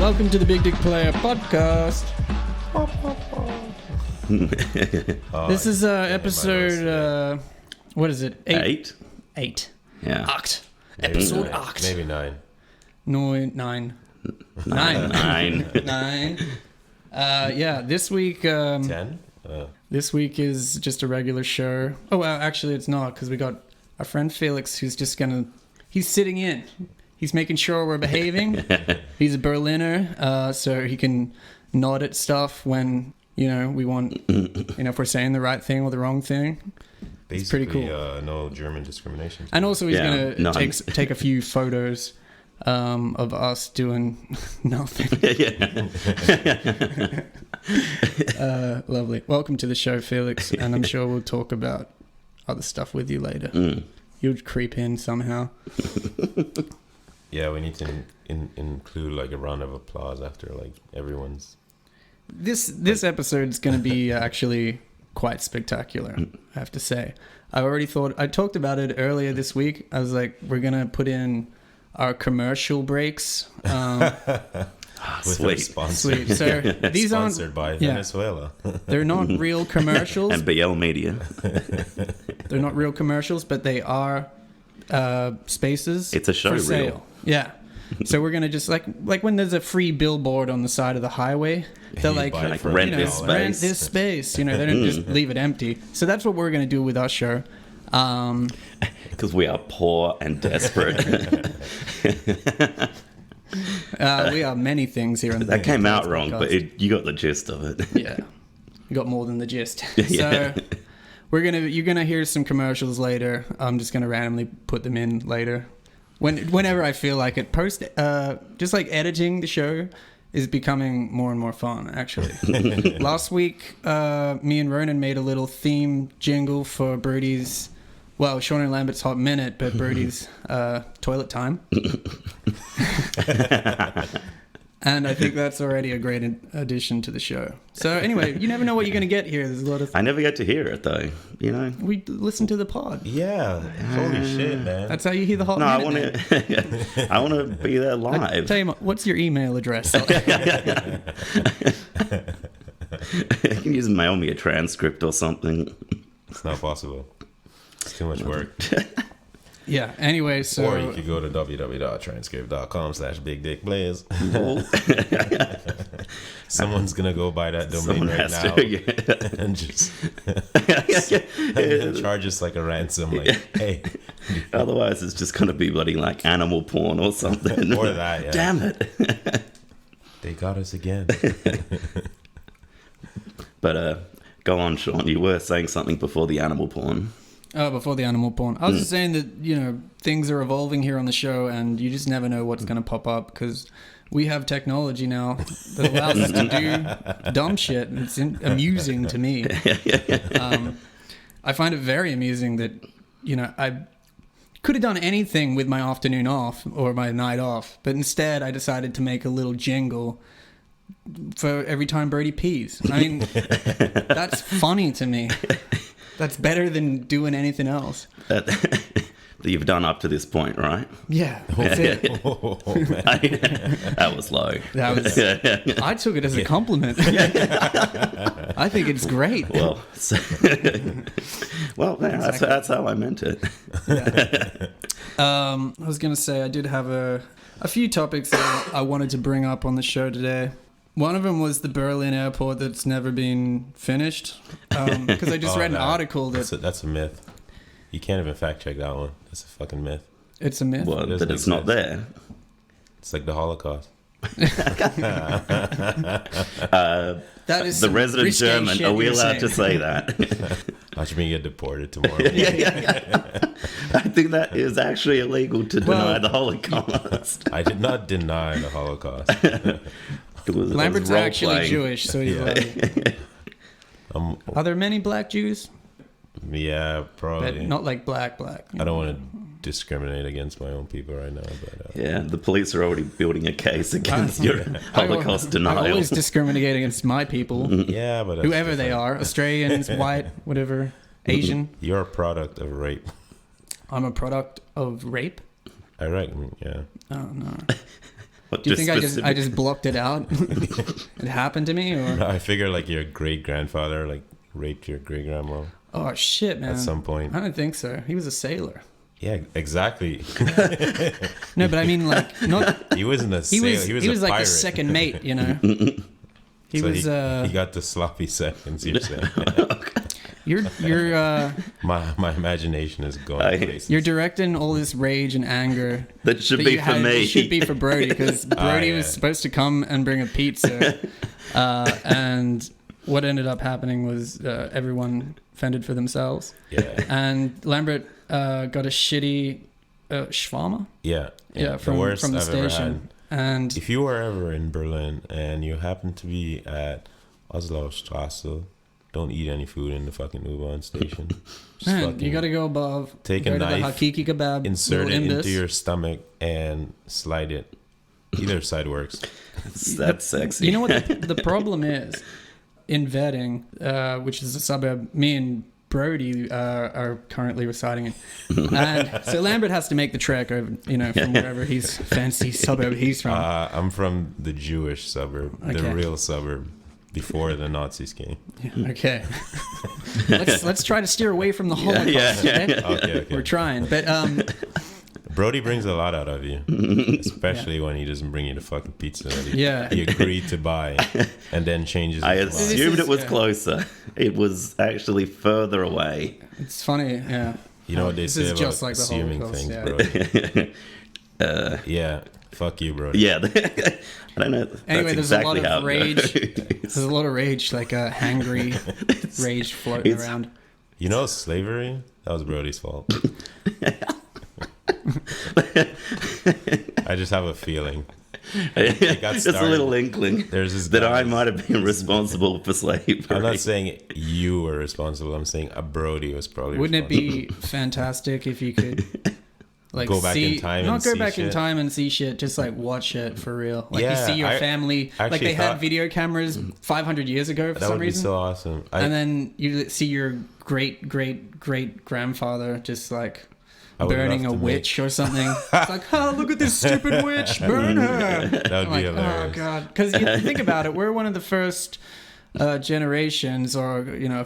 welcome to the Big Dick Player podcast. This is episode, what is it? Eight? Eight. Yeah. Acht. Episode acht. Maybe 9. No, nine. Nine. Nine. Yeah, this week... 10? This week is just a regular show. Oh, well, actually it's not, because we got our friend Felix who's just gonna... He's sitting in. He's making sure we're behaving. He's a Berliner, so he can nod at stuff when, we want, if we're saying the right thing or the wrong thing. It's pretty cool. No German discrimination. And also he's Yeah, going to take a few photos of us doing nothing. Lovely. Welcome to the show, Felix, and I'm sure we'll talk about other stuff with you later. You'll creep in somehow. Yeah, we need to include like a round of applause after like everyone's. This episode's going to be actually quite spectacular, I have to say. I talked about it earlier this week. I was like, we're going to put in our commercial breaks. With Sweet. sponsor. Sweet. So these aren't Sponsored by Venezuela. they're not real commercials. And BL Media. They're not real commercials, but they are spaces. It's a show for reel. sale. Yeah. So we're gonna just like when there's a free billboard on the side of the highway, they're You like, buy it Like for rent $1. this rent this space. They don't just leave it empty. So that's what we're gonna do with our show. Because we are poor and desperate. We are many things here. That came out wrong, but you got the gist of it. Yeah, you got more than the gist. Yeah. So you're gonna hear some commercials later. I'm just gonna randomly put them in later, whenever I feel like it. Just like editing the show is becoming more and more fun. Actually, last week me and Ronan made a little theme jingle for Brody's. Well, Sean and Lambert's Hot Minute, but Brody's Toilet Time. And I think that's already a great addition to the show. So anyway, you never know what you're going to get here. There's a lot of... I never get to hear it, though. We listen to the pod. Yeah. Holy shit, man. That's how you hear the Hot No, Minute. I want to be there I live. tell you, what's your email address? You can just mail me a transcript or something. It's not possible. It's too much work. Yeah, anyway, so... Or you could go to www.transcript.com/bigdickblaze. Someone's going to go buy that domain Someone right has now to, yeah. and just and then charge us like a ransom. Like, hey. Otherwise, it's just going to be bloody like animal porn or something. Or that, yeah. Damn it. They got us again. But go on, Sean. You were saying something before the animal porn. Oh, before the animal porn. I was just saying that, things are evolving here on the show and you just never know what's going to pop up because we have technology now that allows us to do dumb shit. And it's amusing to me. I find it very amusing that, I could have done anything with my afternoon off or my night off, but instead I decided to make a little jingle for every time Brody pees. I mean, that's funny to me. That's better than doing anything else. That you've done up to this point, right? Yeah, that's it. That was low. I took it as a compliment. I think it's great. Well, that's how I meant it. Yeah. I was going to say I did have a few topics that I wanted to bring up on the show today. One of them was the Berlin airport that's never been finished. Because I just read an article that's a myth. You can't even fact check that one. That's a fucking myth. It's a myth. Well, that it's not there. It's like the Holocaust. That is the resident risque German. shit Are we you're allowed to saying. say that? Watch me get deported tomorrow. I think that is actually illegal to deny the Holocaust. I did not deny the Holocaust. Lambert's actually Jewish, so he's like... Are there many black Jews? Yeah, probably. But not like black. I don't want to discriminate against my own people right now, but Yeah, the police are already building a case against your Holocaust I denial. always discriminate against my people, yeah, but that's whoever they different. are, Australians, white, whatever, Asian. You're a product of rape. I'm a product of rape. I reckon, yeah. Oh no. What, Do you think I specific- just blocked it out? It happened to me, or I figure like your great grandfather like raped your great grandma oh shit, man? at some point. I don't think so. He was a sailor. Yeah, exactly. No, but I mean, like, not. He wasn't a He sailor. was. He was He a was like pirate. the second mate, you know. He So was. he got the sloppy seconds. You're saying. You're My imagination is going I- places. you're directing all this rage and anger. That should that be you for had- me. It should be for Brody because Brody yeah. was supposed to come and bring a pizza, and what ended up happening was everyone fended for themselves, Yeah, and Lambert got a shitty shawarma. yeah, Yeah, The from worst the I've ever station, had. and If you were ever in Berlin and you happen to be at Oslo Strasse, don't eat any food in the fucking U-Bahn station. Just man, fucking you got to go above. take go a to knife, the Hakiki kebab, insert little it imbis. into your stomach and slide it. Either side works. That's sexy. You know what the problem is in Vetting, which is a suburb me and Brody are currently residing in. And so Lambert has to make the trek over, you know, from wherever his fancy suburb he's from. I'm from the Jewish suburb, Okay. the real suburb, before the Nazis came. Yeah, okay. let's try to steer away from the Holocaust. yeah, okay? Okay. We're trying, but Brody brings a lot out of you, especially when he doesn't bring you the fucking pizza that Yeah. he agreed to buy and then changes I his mind. assumed is- it was yeah. closer. It was actually further away. it's funny. Yeah. You know what they This say is about just like the assuming Holocaust, things, yeah. Brody. Yeah, fuck you, Brody. Yeah, I don't know. Anyway, That's there's a exactly lot how of it rage. goes. There's a lot of rage, like a hangry rage floating it's- around. You know slavery? That was Brody's fault. I just have a feeling. got Just a started. little inkling There's this that guy- I might have been responsible for slavery. I'm not saying you were responsible. I'm saying a Brody was probably Wouldn't it responsible. be fantastic if you could like Go back see, in time not and go see back in shit? time and see shit, just like watch it for real. Like you Yeah, see your I family, like actually they had thought- video cameras 500 years ago for That some would be reason, so awesome. and then you see your great great great grandfather just like I would burning a love to witch or something. It's like, oh, look at this stupid witch, burn her. That would Like, be oh hilarious. god, because you think about it, we're one of the first generations, or you know,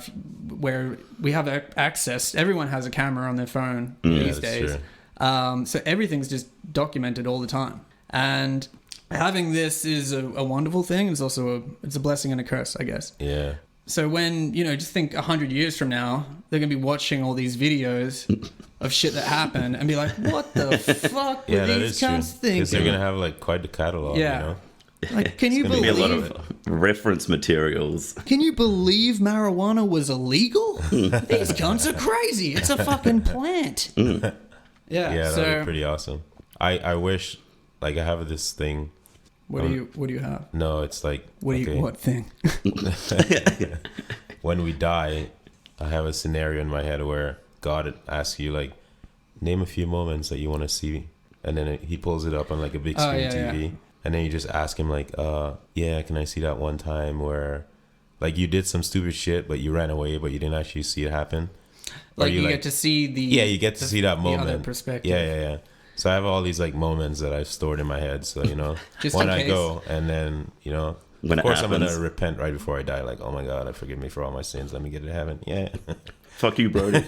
where we have access. Everyone has a camera on their phone these that's days, true. so everything's just documented all the time. And having this is a wonderful thing. It's also it's a blessing and a curse, I guess. Yeah. So when, you know, just think 100 years from now, they're going to be watching all these videos of shit that happened and be like, what the fuck were Yeah, that these is true. cunts Because they're thinking? going to have like quite the catalog, Yeah. you know? Like, can you gonna Be a lot believe? of reference materials. Can you believe marijuana was illegal? These cunts are crazy. It's a fucking plant. Yeah. Yeah, that would so be pretty awesome. I wish, like, I have this thing. what do you have? No, it's like, What thing? when we die, I have a scenario in my head where God asks you, like, name a few moments that you want to see. And then he pulls it up on, like, a big Oh, screen yeah, TV. yeah. And then you just ask him, like, yeah, can I see that one time where, like, you did some stupid shit, but you ran away, but you didn't actually see it happen? Or Like you get to see the you get to see that the other moment. perspective. Yeah. So I have all these like moments that I've stored in my head. So you know, Just when in I case. go, and then you know, When of it course I'm happens. gonna repent right before I die. Like, oh my God, forgive me for all my sins. Let me get to heaven. Yeah. Fuck you, Brody.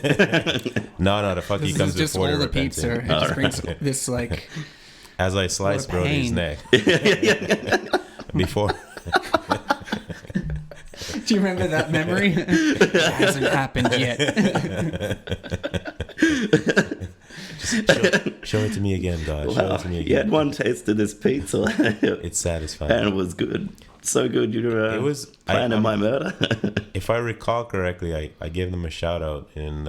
No, the fuck This he is comes just before all the the pizza. It repenting. just brings this like As I slice What a Brody's pain. neck. Before. Do you remember that memory? It hasn't happened yet. Show it to me again, God. Show Wow. it to me You had again. one taste of this pizza. It's satisfying. And it was good. So good you were It was- planning my murder. If I recall correctly, I gave them a shout out in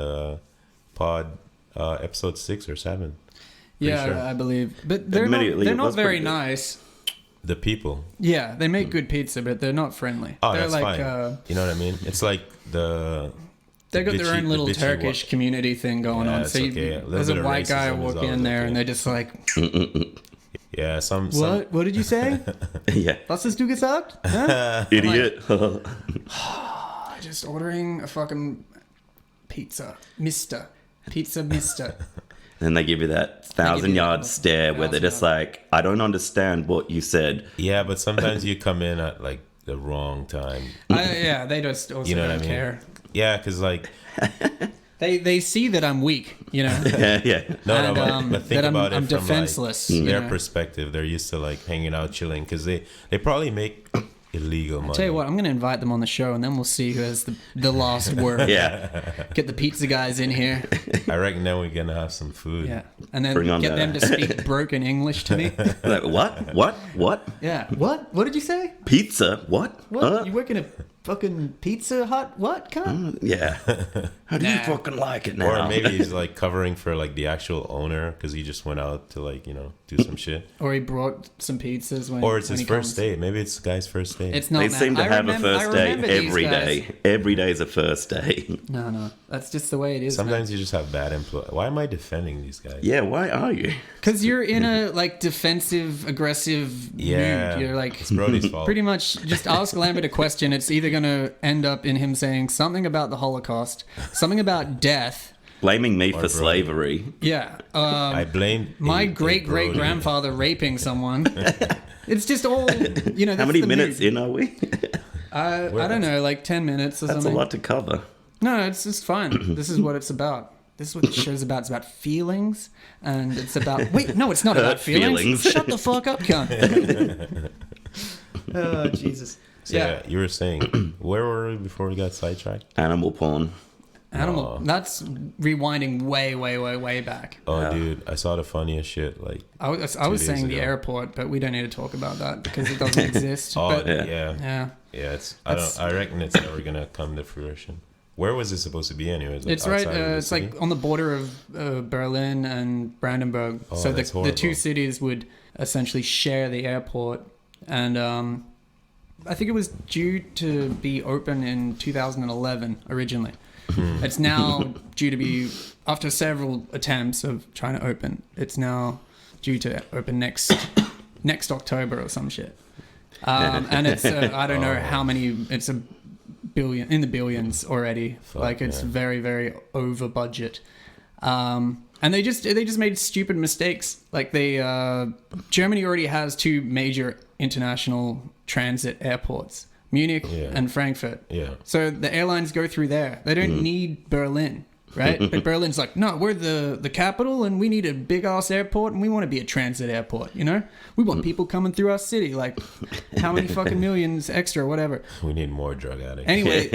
pod episode 6 or 7. Yeah, sure. I believe. But they're Admittedly, not it was very pretty good. nice. The people. Yeah, they make good pizza, but they're not friendly. Oh, they're that's like fine. You know what I mean? It's like the they've got their bitchy- own little the bitchy Turkish community thing going Yeah, on. it's So okay. A little there's bit a of white guy racism is walking in always there, okay. and they're just like, yeah, some "What? What did you say? Yeah. Was hast du gesagt? Huh? Idiot. Just ordering a fucking pizza, Mister. Pizza Mister. And they give you that They give 1,000-yard you that stare where they're just 1,000-yard. like, I don't understand what you said. Yeah, but sometimes you come in at like the wrong time. Yeah, they just also You know what don't I mean? care. Yeah, because like They see that I'm weak, you know. Yeah. no, And, but think that about I'm it from defenseless. like you their know? perspective. They're used to like hanging out, chilling, because they probably make illegal money. Tell you what, I'm going to invite them on the show, and then we'll see who has the last word. Yeah. Get the pizza guys in here. I reckon then we're gonna have some food. Yeah, and then Bring on get the- them to speak broken English to me. Like, what? Yeah. What did you say? Pizza? What? What? You work in a fucking Pizza Hut? What? Cunt? Yeah. How do you Nah. fucking like it now? Or maybe he's like covering for like the actual owner because he just went out to like do some shit. Or he brought some pizzas when. Or it's when his he first comes. date. Maybe it's the guy's first date. It's not. They man. seem to I have remember- a I first date remember these every guys. day. Every day is a first date. No, that's just the way it is. Sometimes you just have bad influence. Why am I defending these guys? Yeah, why are you? Because you're in a like defensive, aggressive Yeah, mood. You're like it's Brody's fault. pretty much just ask Lambert a question. It's either going to end up in him saying something about the Holocaust, something about death. Blaming me Or for Brody. slavery. Yeah. I blame My a great great Brody. grandfather raping someone. It's just all That's How many the minutes mood. in are we? I don't know, like 10 minutes or That's a something. lot to cover. No, it's just fine. This is what it's about. This is what the show's about. It's about feelings, and it's about. Wait, no, it's not about Hurt feelings. feelings. Shut the fuck up, cunt. Oh Jesus. So, yeah, you were saying where were we before we got sidetracked? Animal porn. Animal. That's rewinding way back. Oh, Yeah. dude, I saw the funniest shit. Like, I was 2 days saying the ago. airport, but we don't need to talk about that because it doesn't exist. oh but, yeah, Yeah. yeah. it's. That's- I reckon it's never gonna come to fruition. Where was it supposed to be, anyways? Like It's right. outside of the It's city? like on the border of Berlin and Brandenburg. Oh, so that's the two horrible. cities would essentially share the airport, and I think it was due to be open in 2011 originally. Hmm. It's now due to be, after several attempts of trying to open, it's now due to open next October or some shit. And it's I don't know how many. It's a billion, in the billions already. Fuck, like it's yeah. very over budget. And they just made stupid mistakes. Like Germany already has 2 major international transit airports, Munich Yeah. and Frankfurt. Yeah. So the airlines go through there. They don't need Berlin, right? But Berlin's like, no, we're the capital, and we need a big ass airport, and we want to be a transit airport. You know, we want people coming through our city. Like, how many fucking millions extra, whatever. We need more drug addicts. Anyway,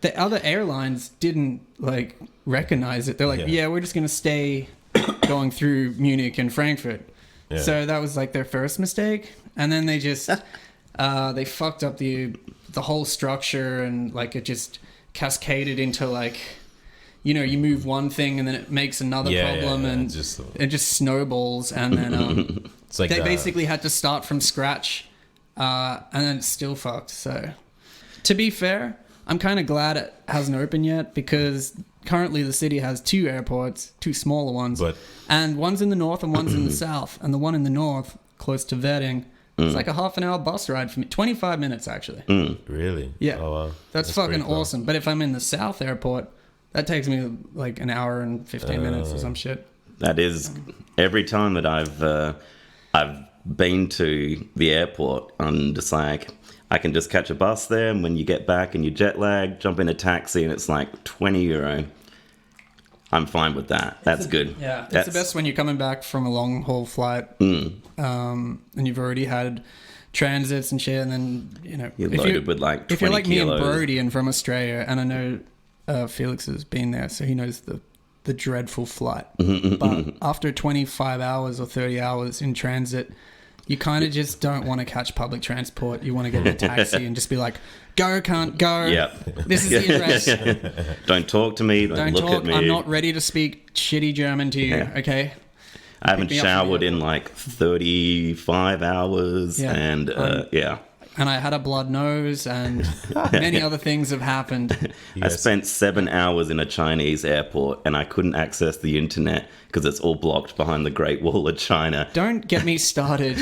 the other airlines didn't like recognize it. They're like, Yeah. yeah, we're just gonna stay going through Munich and Frankfurt. Yeah. So that was like their first mistake, and then they just they fucked up the whole structure, and like it just cascaded into like, you know, you move one thing and then it makes another problem, and just it just snowballs, and then it's like they basically had to start from scratch, and then it's still fucked. So, to be fair, I'm kind of glad it hasn't opened yet, because currently the city has 2 airports, 2 smaller ones, But and one's in the north and one's in the south. And the one in the north, close to Wedding, it's like a half an hour bus ride for me. 25 minutes, actually. really, Yeah. Oh wow, That's pretty fucking cool. awesome. But if I'm in the south airport, that takes me like an hour and 15 minutes or some shit. That is every time that I've been to the airport, I'm just like, I can just catch a bus there, and when you get back and you jet lag, jump in a taxi, and it's like €20. I'm fine with that. That's good. Yeah, That's it's the best when you're coming back from a long haul flight, and you've already had transits and shit, and then you know You're if loaded with like 20 if you're like kilos. me and Brody and from Australia, and I know Felix has been there, so he knows the dreadful flight. But after 25 hours or 30 hours in transit, you kind of just don't want to catch public transport. You want to get in a taxi and just be like, go, can't go. Yep. This is the address. Don't talk to me. Don't look Don't at talk. me. I'm not ready to speak shitty German to you, Yeah. okay? I haven't pick me up from the showered in like 35 hours, Yeah. and yeah. And I had a blood nose, and many other things have happened. You I guys- spent 7 hours in a Chinese airport, and I couldn't access the internet because it's all blocked behind the Great Wall of China. Don't get me started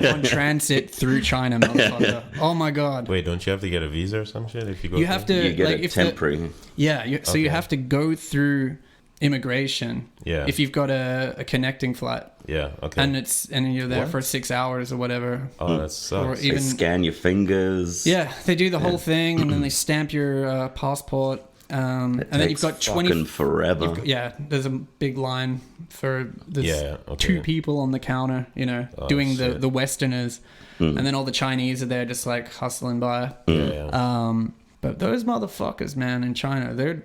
on transit through China, motherfucker. Oh my god. Wait, don't you have to get a visa or some shit if you go? You have through? to You get like a if temporary. so you Okay. have to go through immigration. Yeah. If you've got a connecting flight Yeah. Okay. and you're there What? for 6 hours or whatever. Oh, that sucks. Or They even scan your fingers. yeah, they do the whole thing and then they stamp your passport. And then you've got 20 fucking forever. yeah, there's a big line for there's Yeah, okay. 2 people on the counter, Oh, doing shit. the Westerners, and then all the Chinese are there just like hustling by. Yeah. But those motherfuckers, man, in China, they're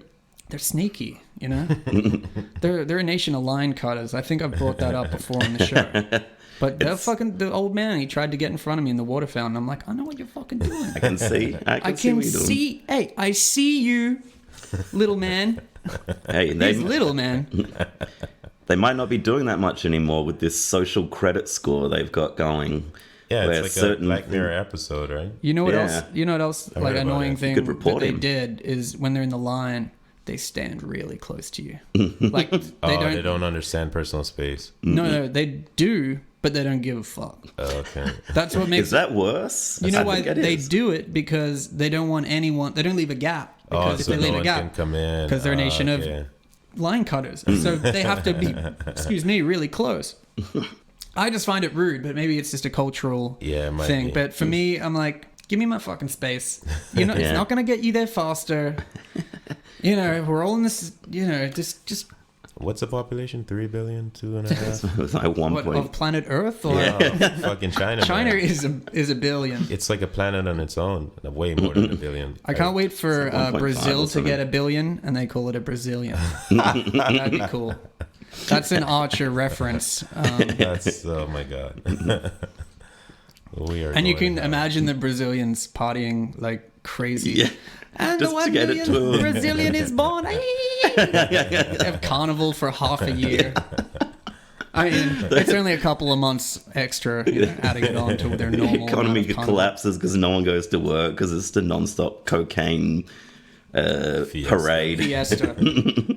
sneaky, they're a nation of line cutters. I think I've brought that up before in the show. But the old man, he tried to get in front of me in the water fountain. I'm like, I know what you're fucking doing. I can see. I I see. can What you're doing. see. Hey, I see you, little man. Hey, He's little man. they might not be doing that much anymore with this social credit score they've got going. Yeah, where it's like a Black Mirror episode, right? You know what Yeah. else? You know what else? I Like heard about annoying it. thing Good that reporting. they did is when they're in the line, they stand really close to you. Like They don't understand personal space. No, they do, but they don't give a fuck. Oh, okay. That's what makes Is that worse? you know I why think it they is. do it, because they don't want anyone. They don't leave a gap, Oh, because so if they no leave a one can gap, come in. because they're a nation of okay. line cutters, so they have to be, excuse me, really close. I just find it rude, but maybe it's just a cultural Yeah, it might thing. be. But for me, I'm like, give me my fucking space. It's Yeah. not gonna get you there faster. We're all in this. Just What's the population? 3 billion, 2.5. It was like one what point. of planet Earth or Fucking China. China man. is a billion. It's like a planet on its own. Way more than a billion. I can't wait for It's like 1.5 Brazil or to get something. a billion, and they call it a Brazilian. That'd be cool. That's an Archer reference. That's oh my god. We are. And you going can imagine the Brazilians partying like crazy. Yeah. And Just the to 1 get it million to 'em. Brazilian is born. They have carnival for half a year. I mean, it's only a couple of months extra, adding it on to their The normal economy amount of carnival. collapses because no one goes to work because it's the non-stop cocaine Fiesta. parade. Fiesta.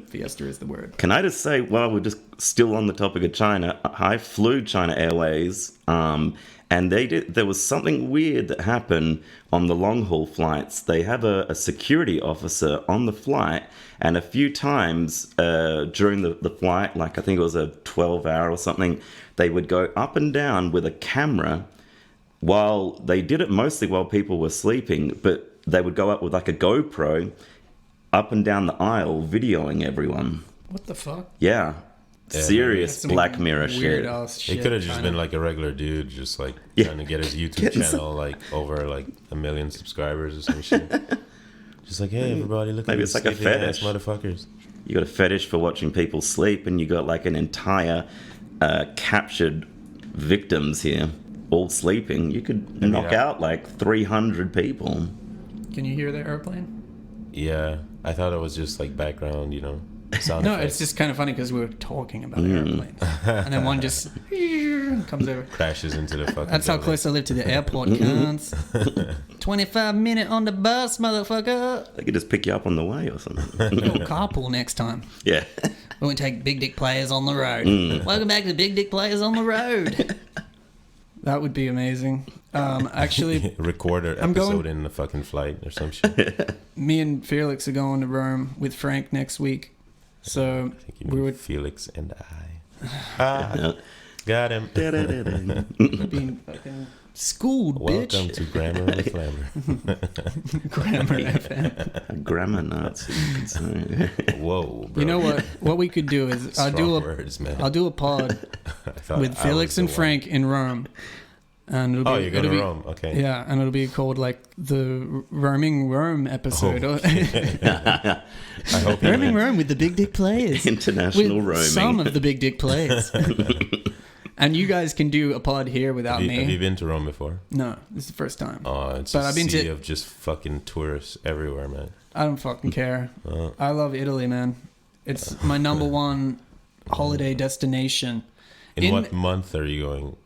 Fiesta is the word. Can I just say, while we're just still on the topic of China, I flew China Airways, and there was something weird that happened on the long haul flights. They have a security officer on the flight, and a few times during the flight, like I think it was a 12-hour or something, they would go up and down with a camera. While they did it mostly while people were sleeping, but they would go up with like a GoPro up and down the aisle videoing everyone. What the fuck? Yeah. Serious That's some Black Mirror weird shit. ass shit. It could have just China. been like a regular dude, just like Yeah. trying to get his YouTube Getting channel like over like 1 million subscribers or some shit. Just like, hey, everybody, look Maybe at it's these like a sleeping ass fetish. motherfuckers. You got a fetish for watching people sleep, and you got like an entire captured victims here, all sleeping. You could knock yeah. out like 300 people. Can you hear the airplane? Yeah, I thought it was just like background, sound No, effects. it's just kind of funny because we were talking about airplanes, and then one just comes over. crashes into the fucking. That's how building. close I live to the airport, cunts. 25-minute on the bus, motherfucker. They could just pick you up on the way or something. We'll carpool next time. Yeah. When we take Big Dick Players on the road. Welcome back to Big Dick Players on the road. That would be amazing. Actually, Recorder I'm episode going- in the fucking flight or some shit. me and Felix are going to Rome with Frank next week. So I think you we mean would Felix and I. Got him. be fucking schooled, Welcome bitch. to Grammar with Flammer. Grammar FM. A grammar Nazi, you could say. Whoa, bro. You know what? What we could do is I'll Strong do words, man. I'll do a pod I thought with I Felix was the and one. Frank in Rome. And it'll Oh, be, you're going it'll to be, Rome. Okay. Yeah, and it'll be called like the Roaming Rome episode. Oh, I hope you Roaming meant- Rome with the Big Dick Players. International with roaming. some of the Big Dick Players. And you guys can do a pod here without Have you me. been to Rome before? No, this is the first time. Oh, it's But a I've been sea to- of just fucking tourists everywhere, man. I don't fucking care. Uh, I love Italy, man. It's my number one holiday destination. in In- what month are you going?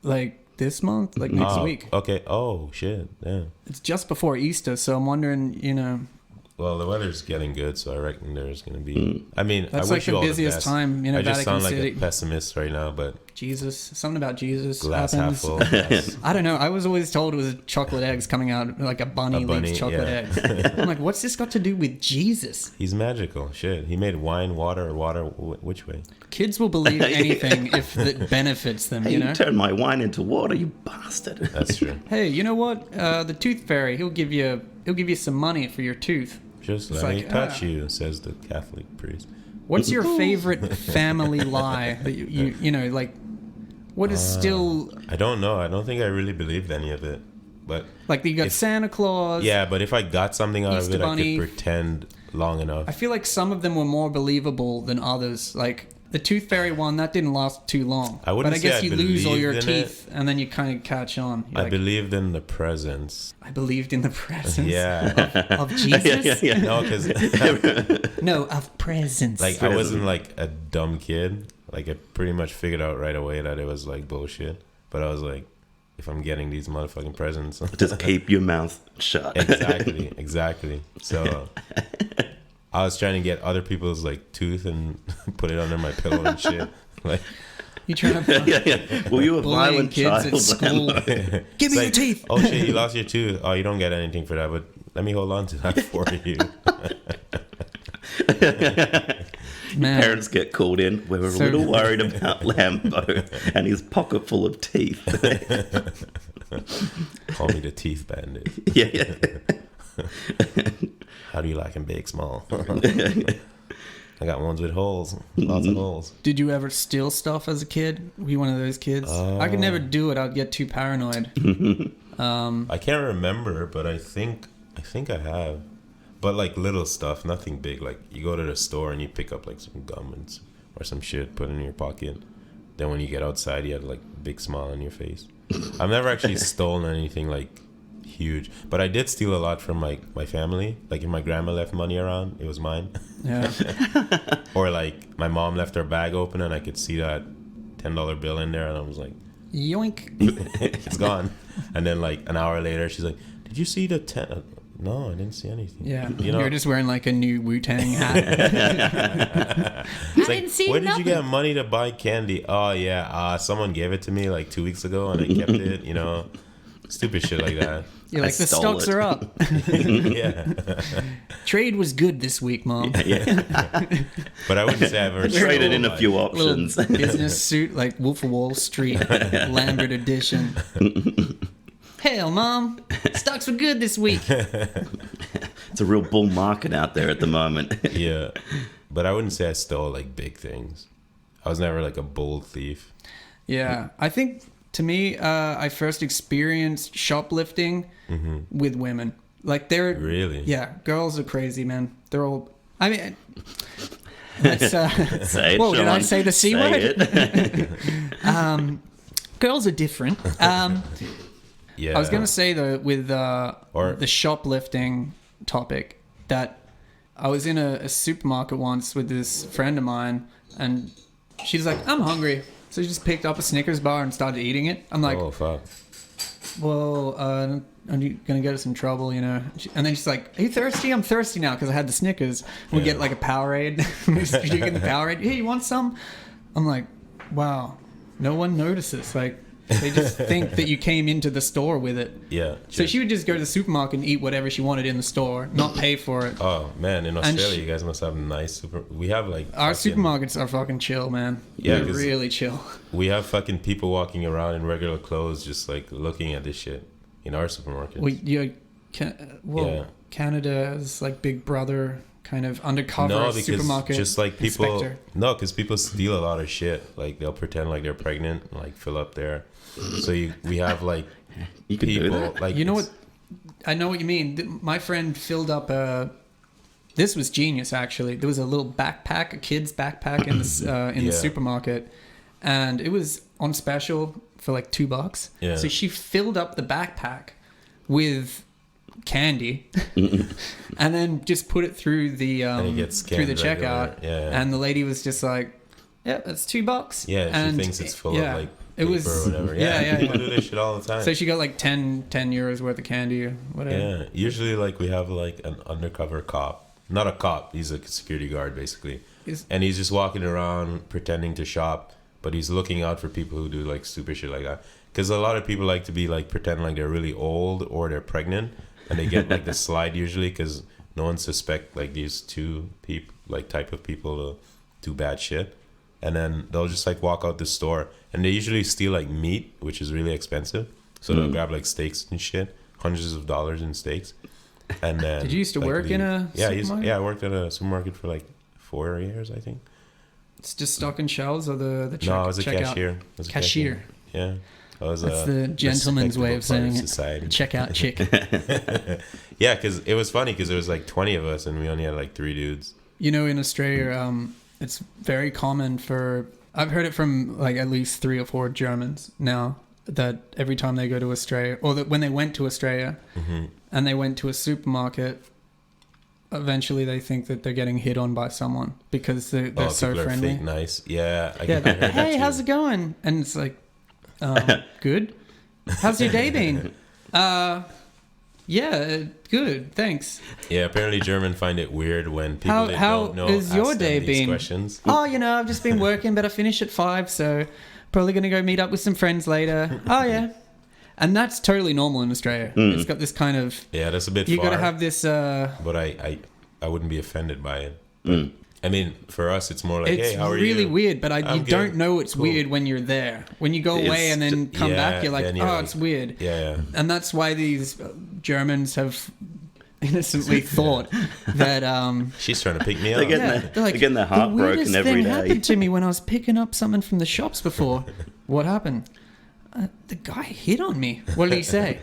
Like this month, like next Oh, week. Okay. Oh, shit. Yeah. It's just before Easter, so I'm wondering, Well, the weather's getting good, so I reckon there's gonna be. I mean, That's I like wish you the all the busiest best. time in I just Vatican sound like City. a pessimist right now, but Jesus, something about Jesus glass half happens. full. Glass- I don't know. I was always told it was chocolate eggs coming out, like a bunny, A bunny, leaves chocolate yeah. eggs. I'm like, what's this got to do with Jesus? He's magical. Shit, he made wine, water, which way? Kids will believe anything if it benefits them, Hey, you you know? turned my wine into water, you bastard. That's true. Hey, you know what? The tooth fairy, he'll give you some money for your tooth. Just It's let like, me touch you, says the Catholic priest. What's your favorite family lie that you know, like, what is still, I don't know. I don't think I really believed any of it, but like, you got If- Santa Claus. yeah. But if I got something out Easter of it, Bunny. I could pretend long enough. I feel like some of them were more believable than others. Like, the tooth fairy one, that didn't last too long. I wouldn't but I say guess I you lose all your believed in teeth, and then you kind of catch on. You're I like, believed in the presence. I believed in the presence Yeah. of Jesus. No, because No, of presence. like I wasn't like a dumb kid. Like I pretty much figured out right away that it was like bullshit. But I was like, if I'm getting these motherfucking presents, Just keep your mouth shut. exactly. So I was trying to get other people's like tooth and put it under my pillow and shit. Like, you trying to Yeah. Were you a bullying violent kids child? at school. Give me it's your like, teeth. oh shit, you lost your tooth. Oh, you don't get anything for that, but let me hold on to that for you. Man. Parents get called in. We were So- a little worried about Lambo and his pocket full of teeth. Call me the teeth bandit. Yeah. How do you like them big, small? I got ones with holes, lots of holes. Did you ever steal stuff as a kid? Were you one of those kids? I could never do it. I'd get too paranoid. I can't remember, but I think I have. But like little stuff, nothing big. Like you go to the store and you pick up like some gum or some shit, put it in your pocket. Then when you get outside, you have like a big smile on your face. I've never actually stolen anything like huge, but I did steal a lot from my family. Like if my grandma left money around, it was mine. Yeah. Or like my mom left her bag open and I could see that $10 bill in there, and I was like, Yoink. it's gone. And then like an hour later, she's like, did you see the 10? No, I didn't see anything. Yeah. You know, You're just wearing like a new Wu-Tang hat. it's like, where did you get money to buy candy? Oh yeah, someone gave it to me like 2 weeks ago and I kept it. You know, stupid shit like that. You're I like, the stole stocks it." are up. Yeah, Trade was good this week, Mom. Yeah. but I wouldn't say I've ever Traded in stolen, a few like- Little options. business suit, like Wolf of Wall Street, Lambert edition. Hell, Mom, stocks were good this week. It's a real bull market out there at the moment. Yeah, but I wouldn't say I stole like big things. I was never like a bold thief. Yeah, I think to me, I first experienced shoplifting with women. Like they're Really? yeah, girls are crazy, man. They're all. I mean, let's. Say it, Whoa, did I Sean. say the C Say word? it. Girls are different. Yeah, I was gonna say though, with Or- the shoplifting topic, that I was in a supermarket once with this friend of mine, and she's like, "I'm hungry," so she just picked up a Snickers bar and started eating it. I'm like, oh fuck. "Well, are you gonna get us in trouble, you know?" And then she's like, "Are you thirsty? I'm thirsty now because I had the Snickers." We get like a Powerade. We're just drinking the Powerade. Hey, you want some? I'm like, "Wow, no one notices." Like. They just think that you came into the store with it. Yeah. So she would just go to the supermarket and eat whatever she wanted in the store, not pay for it. Oh man, in And Australia, she- you guys must have nice super. We have like Our fucking- supermarkets are fucking chill, man. Yeah, They're 'cause- really chill. We have fucking people walking around in regular clothes, just like looking at this shit in our supermarket. Yeah. Canada is like Big Brother, kind of undercover No, because supermarket. just like people, inspector. no, because people steal a lot of shit. Like they'll pretend like they're pregnant, and, like fill up there. So we have like You can do people that. like You know what? I know what you mean. My friend filled up a. This was genius, actually. There was a little backpack, a kid's backpack in the Yeah. supermarket, and it was on special for like $2. Yeah. So she filled up the backpack with candy, and then just put it through the And it gets through the scanned checkout. regular. Yeah. And the lady was just like, "Yeah, that's $2." Yeah, and she thinks it's full of like It was or whatever. yeah. People do this shit all the time. So she got like 10 euros worth of candy or whatever. Yeah, usually like we have like an undercover cop, not a cop. He's a security guard basically, and he's just walking around pretending to shop, but he's looking out for people who do like stupid shit like that. Because a lot of people like to be like pretend like they're really old or they're pregnant, and they get like the slide usually because no one suspect like these two people like type of people to do bad shit. And then they'll just like walk out the store, and they usually steal like meat, which is really expensive. So they'll grab like steaks and shit, hundreds of dollars in steaks. And then Did you used to like, work in a supermarket? I worked at a supermarket for like 4 years, I think. It's just stocking shelves or the check, No, I was a checkout? cashier. I was a Cashier. Yeah. I was That's the gentleman's way of saying it. Society. Checkout chick. Yeah, because it was funny because there was like 20 of us and we only had like 3 dudes. You know, in Australia, it's very common for... I've heard it from like at least 3 or 4 Germans now, that every time they go to Australia, or that when they went to Australia and they went to a supermarket, eventually they think that they're getting hit on by someone because they're so people friendly. are fake nice. Yeah. I Yeah, heard that hey, too. how's it going? And it's like, good. How's your day been? Yeah, good, thanks. Yeah, apparently German find it weird when people How don't know is your ask them day these been? questions. Oh, you know, I've just been working, but I finish at 5, so probably going to go meet up with some friends later. Oh, yeah. And that's totally normal in Australia. It's got this kind of... Yeah, that's a bit You far. got to have this... But I wouldn't be offended by it. But, I mean, for us, it's more like, It's hey, how are really you? weird, but you good. don't know it's Cool. weird when you're there. When you go away and then come back, you're like, then you're oh, like- it's weird. Yeah. And that's why these Germans have innocently thought that... She's trying to pick me They're up. getting they're getting their heart the weirdest broken every thing day." happened to me when I was picking up something from the shops before. What happened? The guy hit on me. What did he say?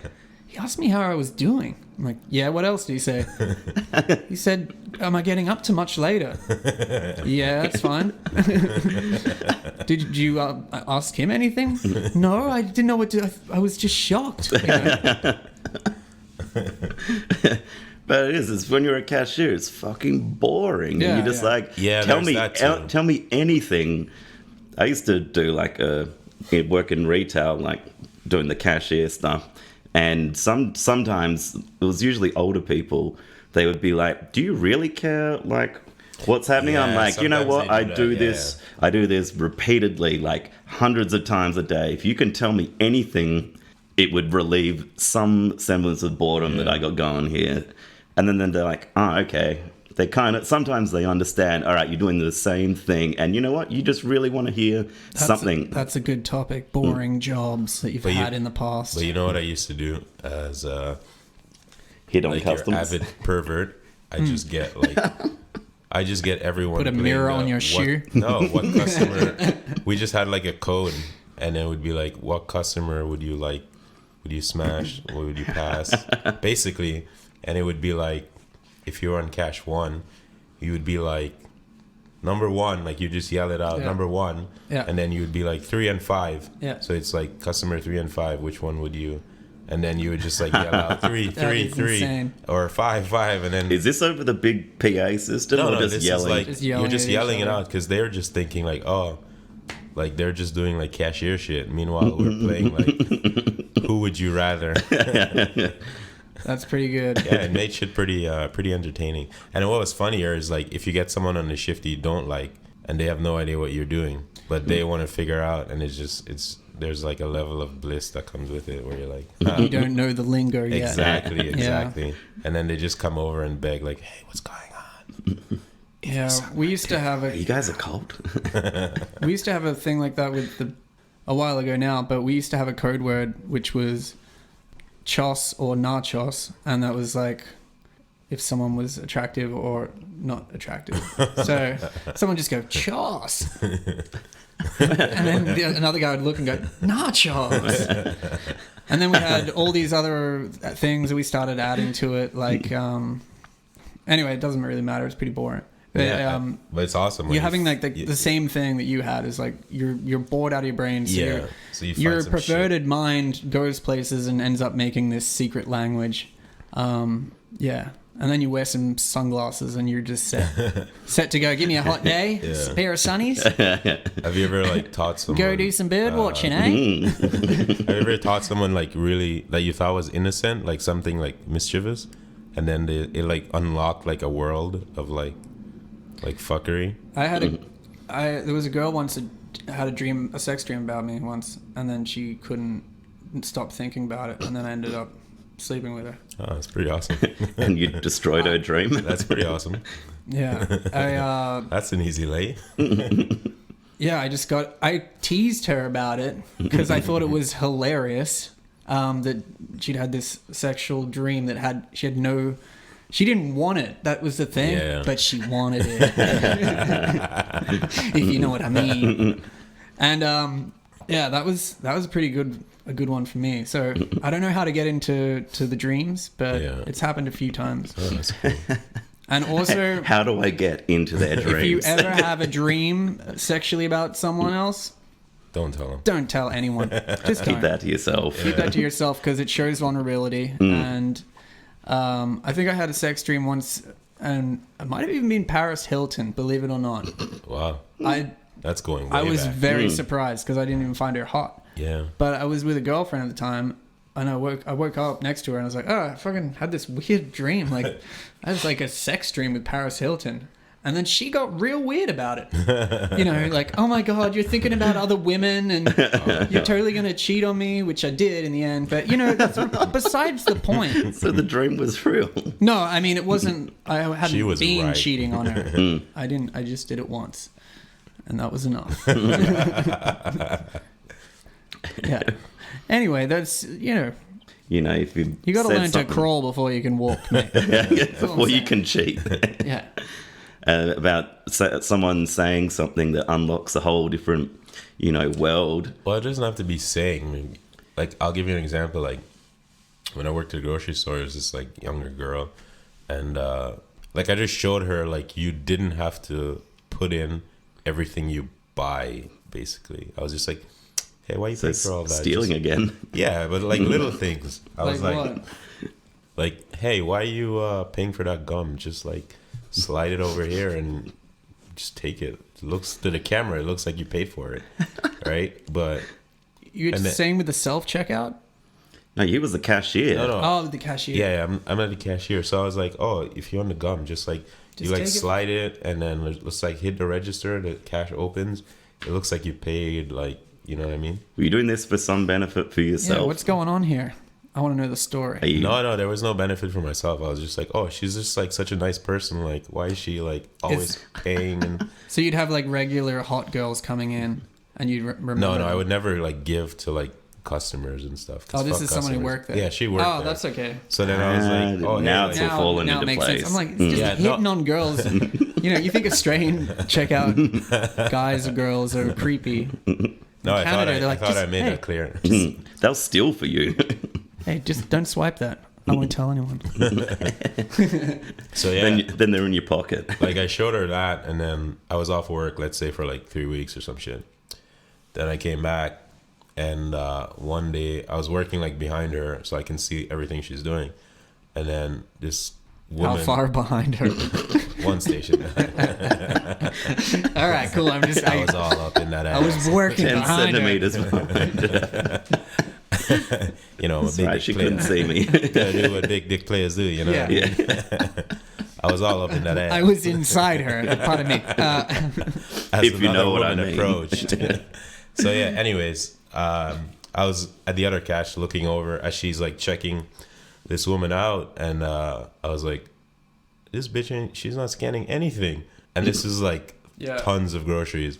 He asked me how I was doing. I'm like, yeah, what else did he say? He said, am I getting up to much later? Yeah, that's fine. Did you ask him anything? No, I didn't know what to... I was just shocked. You know? But it's when you're a cashier, it's fucking boring. Yeah, and you're just yeah. like, Yeah, tell there's me, that too. tell me anything. I used to do like work in retail, like doing the cashier stuff. And sometimes it was usually older people. They would be like, "Do you really care? Like, what's happening?" I'm Yeah, like, you know sometimes what? they do that, I do this repeatedly, like hundreds of times a day. If you can tell me anything, it would relieve some semblance of boredom that I got going here. And then they're like, "Oh, okay." They sometimes they understand. All right, you're doing the same thing, and you know what? You just really want to hear something. That's a good topic. Boring jobs that you've had in the past. But you know what I used to do as Hit on like your customs. avid pervert? I just get like... I just get everyone Put a putting mirror on your shoe? No, what customer... We just had like a code, and it would be like, what customer would you like? Would you smash? What would you pass? Basically, and it would be like, if you're on cash 1, you would be like, number 1, like you just yell it out, Yeah. number 1, Yeah. and then you would be like 3 and 5. Yeah. So it's like customer 3 and 5, which one would you? And then you would just like yell out 3, That 3, is 3, insane. or 5, 5, and then Is this over the big PA system or just this yelling? is like Just yelling you're just at each yelling it other. out because they're just thinking like, oh, like they're just doing like cashier shit. Meanwhile, we're playing like, who would you rather? That's pretty good. Yeah, it made shit pretty entertaining. And what was funnier is like if you get someone on the shift you don't like and they have no idea what you're doing, but they want to figure out, and it's there's like a level of bliss that comes with it where you're like, You don't know the lingo yet. exactly. And then they just come over and beg like, hey, what's going on? Yeah, we used to have Are you guys a cult? we used to have a thing like that with a while ago now, but we used to have a code word which was chos or nachos, and that was like if someone was attractive or not attractive. So someone just go chos, and then another guy would look and go nachos, and then we had all these other things that we started adding to it. Like anyway, it doesn't really matter. It's pretty boring. Yeah, but it's awesome. when You're having like you- the same thing that you had is like you're bored out of your brain. So Yeah, so you find your some perverted mind goes places and ends up making this secret language. Yeah, and then you wear some sunglasses and you're just set to go. Give me a hot day, Yeah. a pair of sunnies, Have you ever like taught someone? go do some bird watching, eh? Have you ever taught someone like really that you thought was innocent, like something like mischievous, and then it like unlocked like a world of like fuckery? There was a girl once that had a sex dream about me once, and then she couldn't stop thinking about it, and then I ended up sleeping with her. Oh, that's pretty awesome. And you destroyed her dream. That's pretty awesome. Yeah, That's an easy lay. yeah. I teased her about it because I thought it was hilarious that she'd had this sexual dream that she didn't want it. That was the thing, Yeah. but she wanted it. If you know what I mean. And yeah, that was a pretty good one for me. So I don't know how to get into the dreams, but Yeah. it's happened a few times. Oh, that's cool. And also, How do I get into their dreams? if you ever have a dream sexually about someone else, Don't tell them. don't tell anyone. Just Keep don't. that to yourself. Keep that to yourself because it shows vulnerability. And I think I had a sex dream once, and it might have even been Paris Hilton, believe it or not. Wow, that's going way I was back. very surprised because I didn't even find her hot. Yeah. But I was with a girlfriend at the time, and I woke up next to her, and I was like, oh, I fucking had this weird dream. Like, I was like a sex dream with Paris Hilton. And then she got real weird about it. You know, like, oh my God, you're thinking about other women and you're totally going to cheat on me, which I did in the end. But, you know, that's besides the point. So the dream was real. No, I mean, it wasn't, I hadn't She was been right. cheating on her. I just did it once. And that was enough. Yeah. Anyway, that's, you know, You know, if you you got to said learn to something- crawl before you can walk, mate. before you can cheat. Yeah. About someone saying something that unlocks a whole different, you know, world. Well, it doesn't have to be saying. I mean, like, I'll give you an example. Like, when I worked at a grocery store, there's this like younger girl, and like I just showed her like you didn't have to put in everything you buy. Basically, I was just like, "Hey, why you So paying for all that?" stealing Just- again. Yeah, but like little things. I was like, what? like, hey, why are you paying for that gum? Just like slide it over here and just take it. It looks to the camera, it looks like you paid for it, right? But You're And then- saying with the self-checkout? No, you was the cashier. no, Oh, the cashier. yeah, I'm at the cashier, so I was like, oh, if you want the gum, just like you Just like take it. slide it, and then let's like hit the register, the cash opens. It looks like you paid, like, you know what I mean? Were you doing this for some benefit for Yeah, yourself? what's going on here? I want to know the story. Are you- No, there was no benefit for myself. I was just like, oh, she's just like such a nice person. Like, why is she like always paying? And So you'd have like regular hot girls coming in, and you'd remember. no, them. I would never like give to like customers and stuff. 'cause Oh, this fuck is someone who customers. worked there. Yeah, she worked Oh, there. that's okay. So then I was like, oh, now hey, it's like, all fallen now into it makes sense. place. I'm like, it's just Yeah, no. hitting on girls. You know, you think Australian checkout guys or girls are creepy. no, I Canada, thought they're like, I just, made hey. that clear. They'll steal for you. Hey, just don't swipe that. I won't tell anyone. So yeah, then they're in your pocket. like I showed her that, and then I was off work, let's say for like 3 weeks or some shit. Then I came back, and one day I was working like behind her so I can see everything she's doing, and then this woman, How far behind her? one station, All right, cool. I was all up in that I ass. was working 10 behind her. centimeters behind. You know, what big Right, dick she players couldn't see me. gotta do what big dick players do. You know, Yeah. Yeah. I was all up in that ass. I was inside her. Pardon me. As If you know another what I woman mean. approached. So yeah, anyways, I was at the other cash looking over as she's like checking this woman out, and I was like, this bitch ain't, she's not scanning anything, and this is like Yeah. tons of groceries.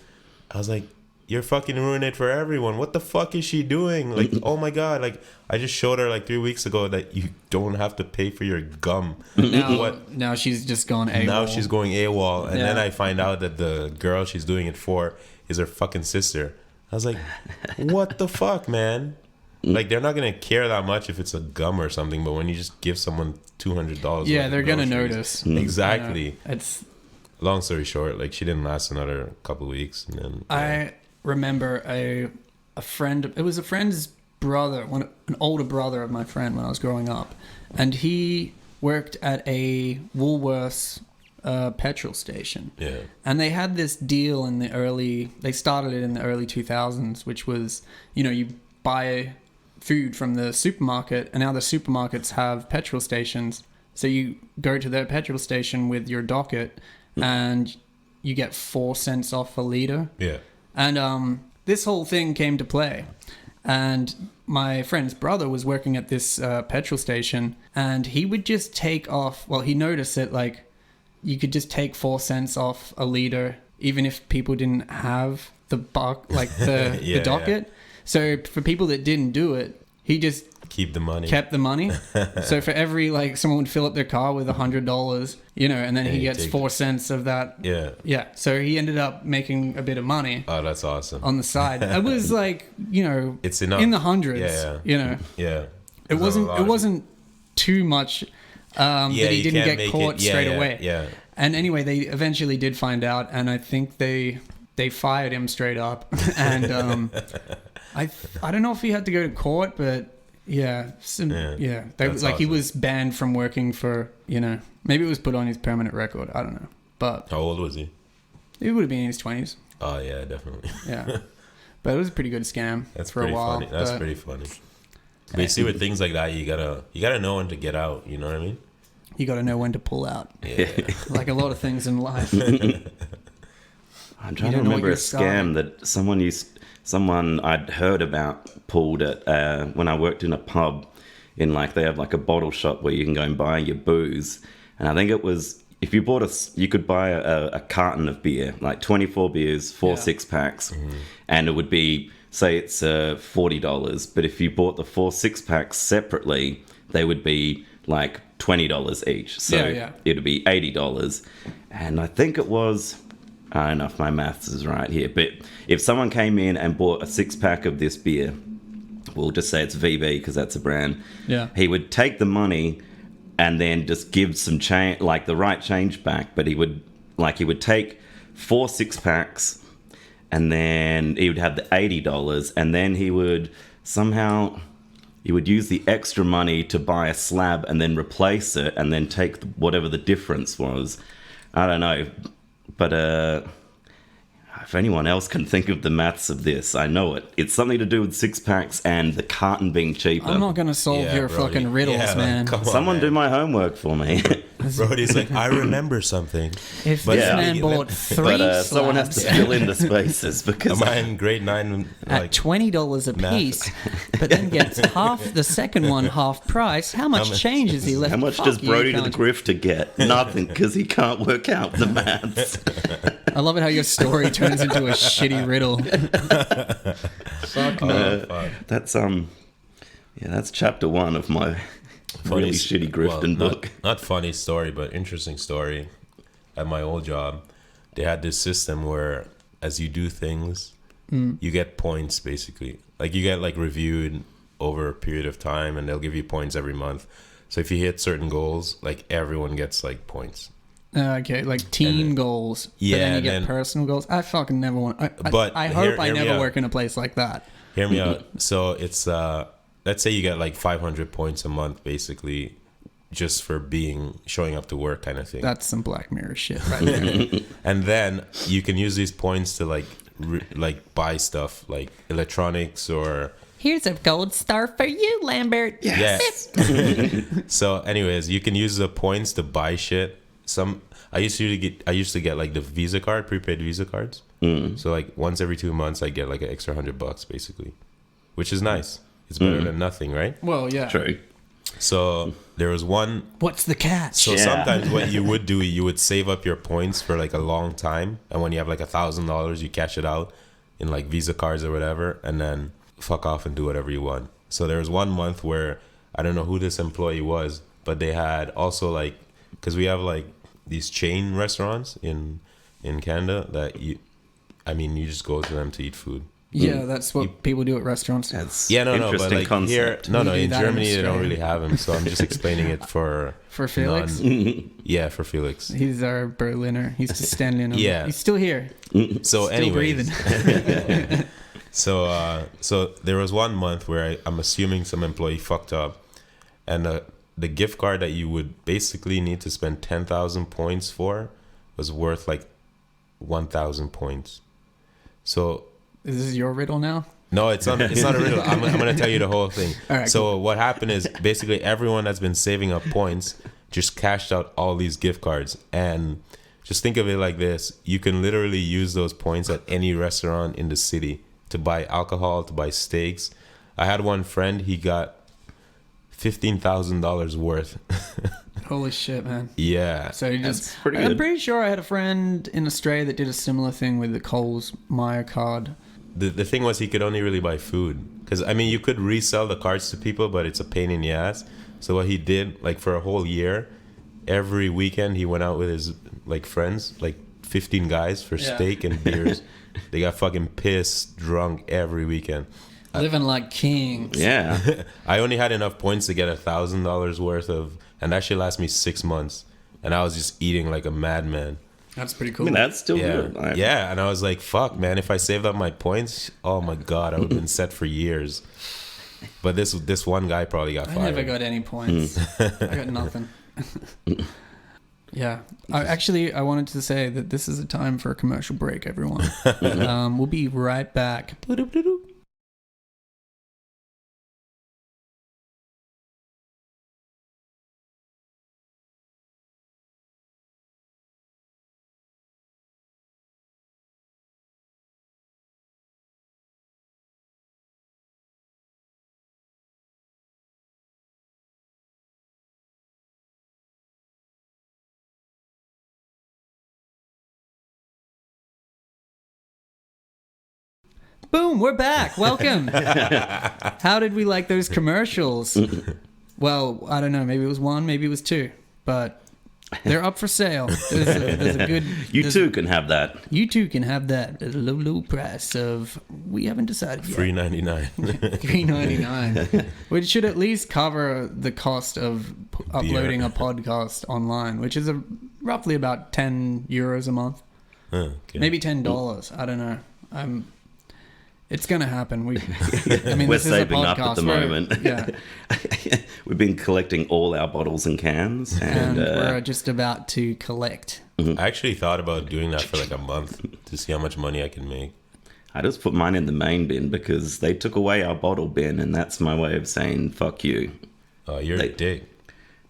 I was like, you're fucking ruining it for everyone. What the fuck is she doing? Like, oh my god, like I just showed her like 3 weeks ago that you don't have to pay for your gum. now, What? now she's just gone AWOL. Now she's going AWOL, and then Yeah. I find out that the girl she's doing it for is her fucking sister. I was like, what the fuck, man? Like, they're not gonna care that much if it's a gum or something, but when you just give someone $200, Yeah, they're gonna notice. Exactly. It's. Long story short, like she didn't last another couple of weeks, and then I remember a friend. It was a friend's brother, an older brother of my friend when I was growing up, and he worked at a Woolworths petrol station. Yeah. And they had this deal they started it in the early 2000s, which was, you buy food from the supermarket, and now the supermarkets have petrol stations. So you go to their petrol station with your docket, and you get 4 cents off a liter. Yeah. And this whole thing came to play. And my friend's brother was working at this petrol station, and he would just take off. Well, he noticed that like you could just take 4 cents off a liter, even if people didn't have the the docket. So for people that didn't do it, he just Keep the money. kept the money. So for every someone would fill up their car with $100, and then he you gets take 4 cents of that. Yeah. Yeah. So he ended up making a bit of money Oh, that's awesome. on the side. It was like, It's enough. in the hundreds. Yeah. It There's a wasn't lot it of- wasn't too much that he you didn't can't get make caught it- yeah, straight yeah, away. Yeah. And anyway, they eventually did find out, and I think they fired him straight up. And I don't know if he had to go to court, but yeah, they, that's like he awesome. was banned from working for maybe it was put on his permanent record. I don't know, but How old was he? it would have been in his 20s. Oh yeah, definitely. Yeah, but it was a pretty good scam That's for pretty a while. funny. That's but pretty funny. But you see, with things like that, you gotta know when to get out. You know what I mean? You got to know when to pull out. Yeah. Like a lot of things in life. I'm trying You to don't know what remember a you're starting. scam that someone I'd heard about pulled at when I worked in a pub. They have like a bottle shop where you can go and buy your booze, and I think it was if you you could buy a carton of beer, like 24 beers, 4 Yeah. 6-packs, and it would be, say it's $40, but if you bought the 4 6-packs separately, they would be like $20 each. So Yeah. it would be $80, and I think it was. I don't know if my maths is right here, but if someone came in and bought a 6-pack of this beer, we'll just say it's VB because that's a brand. Yeah. He would take the money and then just give some change, like the right change back. But he would take 4 6-packs, and then he would have the $80, and then he would use the extra money to buy a slab and then replace it, and then take whatever the difference was. I don't know. But if anyone else can think of the maths of this, I know it. It's something to do with 6-packs and the carton being cheaper. I'm not going to solve Yeah, your Brody. fucking riddles, Yeah, man. come on, Someone man. do my homework for me. Brody's like, I remember something. If But this yeah. man bought 3 But someone has to slabs fill in the spaces because Am I in grade 9? at Like, $20 a math. piece, but then gets the second one half price, how much change is he left? how much Fuck does you, Brody the cunt. Grifter get? Nothing, because he can't work out the maths. I love it how your story turns into a shitty riddle. Fuck me. That's chapter 1 of my really shitty Grifton book. Not funny story, but interesting story. At my old job, they had this system where as you do things, you get points basically. Like you get like reviewed over a period of time, and they'll give you points every month. So if you hit certain goals, like everyone gets like points. Okay, like team goals. But Yeah, then you and get then- personal goals. I fucking never want. But I hope I hear me never out. work in a place like that. Hear me out. So it's let's say you get like 500 points a month basically just for showing up to work kind of thing. That's some Black Mirror shit right there. And then you can use these points to like buy stuff like electronics or Here's a gold star for you, Lambert. yes. So anyways, you can use the points to buy shit. I used to get like the Visa card, prepaid Visa cards. So like once every 2 months I get like an extra $100 basically, which is nice. It's better than nothing, right? Well, yeah. True. So there was one. What's the catch? So Yeah. sometimes what you would do, you would save up your points for like a long time, and when you have like $1,000, you cash it out in like Visa cards or whatever, and then fuck off and do whatever you want. So there was one month where I don't know who this employee was, but they had also like, because we have like these chain restaurants in Canada that you just go to them to eat food. Yeah, that's what people do at restaurants. That's Yeah, no, interesting but like concept. here, We do in that in Germany they don't Australia. really have them, so I'm just explaining it for Felix? Yeah, for Felix. He's our Berliner. He's just standing in. Yeah. He's still here. So Still anyways, breathing. so there was one month where I'm assuming some employee fucked up, and the gift card that you would basically need to spend 10,000 points for was worth like 1,000 points. So Is this your riddle now? no, it's not. It's not a riddle. I'm gonna tell you the whole thing. All right, So what happened is basically everyone that's been saving up points just cashed out all these gift cards, and just think of it like this: you can literally use those points at any restaurant in the city to buy alcohol, to buy steaks. I had one friend; he got $15,000 worth. Holy shit, man. Yeah. So you just, That's pretty I'm good. pretty sure I had a friend in Australia that did a similar thing with the Coles Myer card. The thing was he could only really buy food, because I mean you could resell the cards to people, but it's a pain in the ass. So what he did, like for a whole year, every weekend he went out with his like friends, like 15 guys for Yeah. steak and beers. They got fucking pissed drunk every weekend. Living like kings. Yeah. I only had enough points to get $1,000 worth of, and that should last me 6 months, and I was just eating like a madman. That's pretty I cool. mean, that's still Yeah, good. Like, yeah, and I was like, "Fuck, man! If I saved up my points, oh my god, I would have been set for years." But this one guy probably got I fired. never got any points. I got nothing. Yeah. I wanted to say that this is a time for a commercial break, everyone. We'll be right back. Boom, we're back. Welcome. How did we like those commercials? Well, I don't know. Maybe it was one, maybe it was two, but they're up for sale. There's a good. You too can have that. You too can have that at a low, low price of. We haven't decided yet. $3.99. $3.99, which should at least cover the cost of uploading a podcast online, which is roughly about €10 a month, Okay. maybe $10. I don't know. It's gonna happen. I mean, We're this is a saving up at podcast. the moment. Yeah, We've been collecting all our bottles and cans, and and we're just about to collect. I actually thought about doing that for like a month to see how much money I can make. I just put mine in the main bin because they took away our bottle bin, and that's my way of saying fuck you. Oh, you're a dick.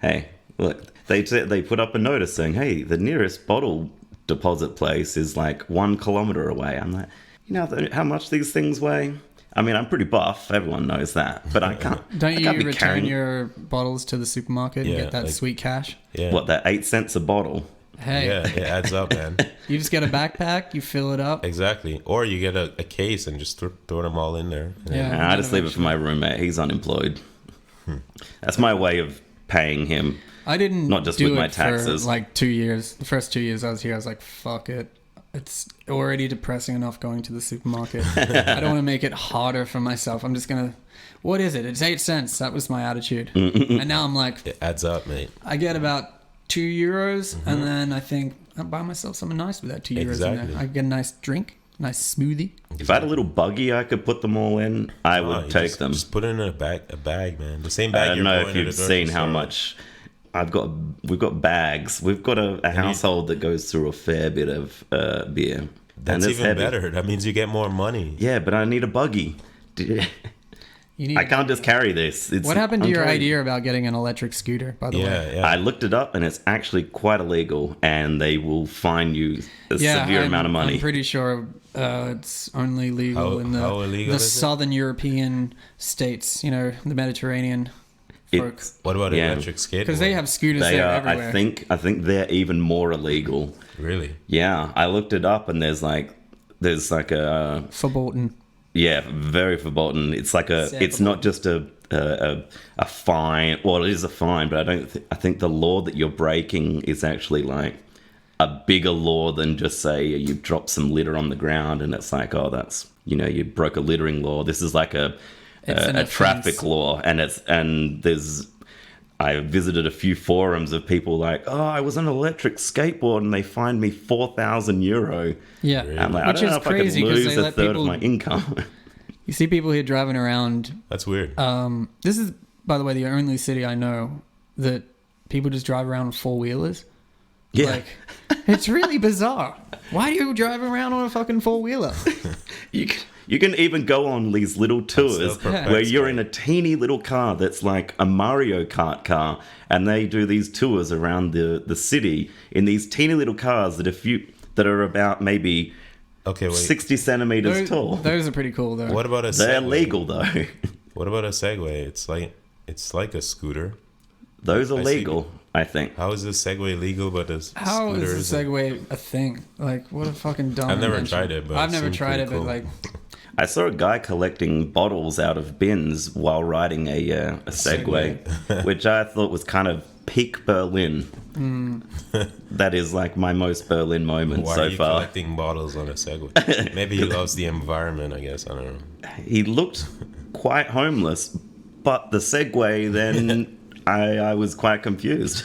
Hey, look, they put up a notice saying, hey, the nearest bottle deposit place is like 1 kilometer away. I'm like, you know how much these things weigh? I mean, I'm pretty buff. Everyone knows that. But I can't. Don't I you can't be return carrying, your bottles to the supermarket and Yeah, get that like- sweet cash? Yeah. what, that 8 cents a bottle? Hey, Yeah, it adds up, man. you just get a backpack, you fill it up. Exactly. Or you get a case and just throw them all in there. Yeah. And I just leave it for my roommate. He's unemployed. That's my way of paying him. I didn't Not just do with my it taxes. for like 2 years. The first 2 years I was here, I was like, fuck it. It's already depressing enough going to the supermarket. I don't want to make it harder for myself. I'm just going to, what is it? It's 8 cents. That was my attitude. And now I'm like, It adds up, mate. I get about €2 and then I think I'll buy myself something nice with that €2 in Exactly. there. I get a nice drink, nice smoothie. If I had a little buggy I could put them all in, I would You take just, them. Just put it in a bag, man. The same I bag don't you're know going if to the you've grocery seen how store. much we've got bags. We've got a household that goes through a fair bit of beer. And That's it's even heavy. better. That means you get more money. Yeah, but I need a buggy. You need I can't just carry this. What happened to I'm your carrying- idea about getting an electric scooter, by the way? Yeah. I looked it up and it's actually quite illegal, and they will fine you a severe amount of money. I'm pretty sure it's only legal How- in how illegal the is it? southern European states, you know, the Mediterranean folk. It's, What about Yeah. electric skateboard? Because they have scooters they there are. everywhere. I think they're even more illegal. Really? Yeah, I looked it up and there's like a Verboten. yeah, very verboten. It's like it's not just a fine. Well, it is a fine, but I think the law that you're breaking is actually like a bigger law than just say you drop some litter on the ground and it's like, oh, that's, you know, you broke a littering law. This is like It's an a traffic offense. law, and there's. I visited a few forums of people like, oh, I was on an electric skateboard and they fined me €4,000. Yeah. I'm like, Which I don't know is if I could crazy because lose they a let third people. of my income. You see people here driving around. That's weird. This is, by the way, the only city I know that people just drive around on 4-wheelers. Yeah. Like, it's really bizarre. Why do you drive around on a fucking 4-wheeler? You can even go on these little tours perplexed where you're by in a teeny little car that's like a Mario Kart car, and they do these tours around the city in these teeny little cars that are about maybe Okay, wait. 60 centimeters tall. Those are pretty cool, though. What about a They're Segway? legal though. What about a Segway? It's like a scooter. Those are I see. legal, I think. How is a Segway legal, but a How scooter is the isn't? Segway a thing? Like, what a fucking dumb I've never invention. tried it, but I've it never seems tried it, pretty but cool. like, I saw a guy collecting bottles out of bins while riding a Segway, which I thought was kind of peak Berlin. That is like my most Berlin moment Why so are you far. collecting bottles on a Segway? Maybe he loves the environment, I guess. I don't know. He looked quite homeless, but the Segway then I was quite confused.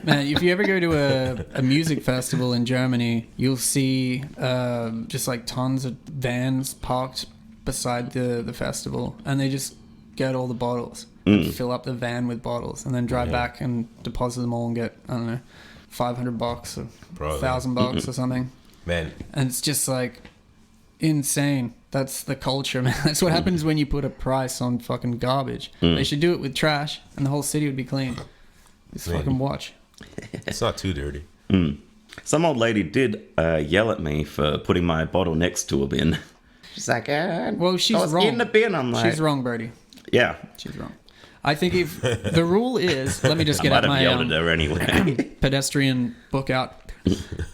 man, if you ever go to a music festival in Germany, you'll see just like tons of vans parked beside the festival, and they just get all the bottles and fill up the van with bottles, and then drive back and deposit them all and get, I don't know, $500 or Probably. $1,000 or something. Man, And it's just like insane. That's the culture, man. That's what happens when you put a price on fucking garbage. They should do it with trash, and the whole city would be clean. Just Man. fucking watch. it's not too dirty. Some old lady did yell at me for putting my bottle next to a bin. She's like, Well, she's I was wrong. in the bin. I'm like, She's wrong, Birdie. yeah. She's wrong. I think if the rule is, let me just I get might out have my yelled at her anyway. pedestrian book out.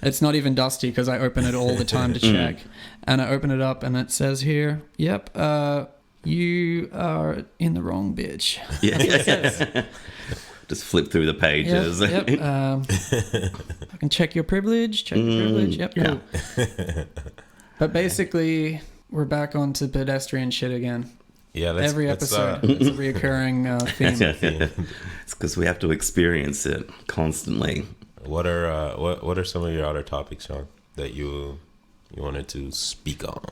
It's not even dusty because I open it all the time to check. And I open it up and it says here, yep, you are in the wrong bitch. Yeah. Just flip through the pages. Yep. I can check your privilege. Check your privilege. Yep. yeah. Cool. But basically, we're back onto pedestrian shit again. Yeah, let's, Every let's, episode, it's a reoccurring theme. It's because we have to experience it constantly. what are some of your other topics, Sean, that you wanted to speak on?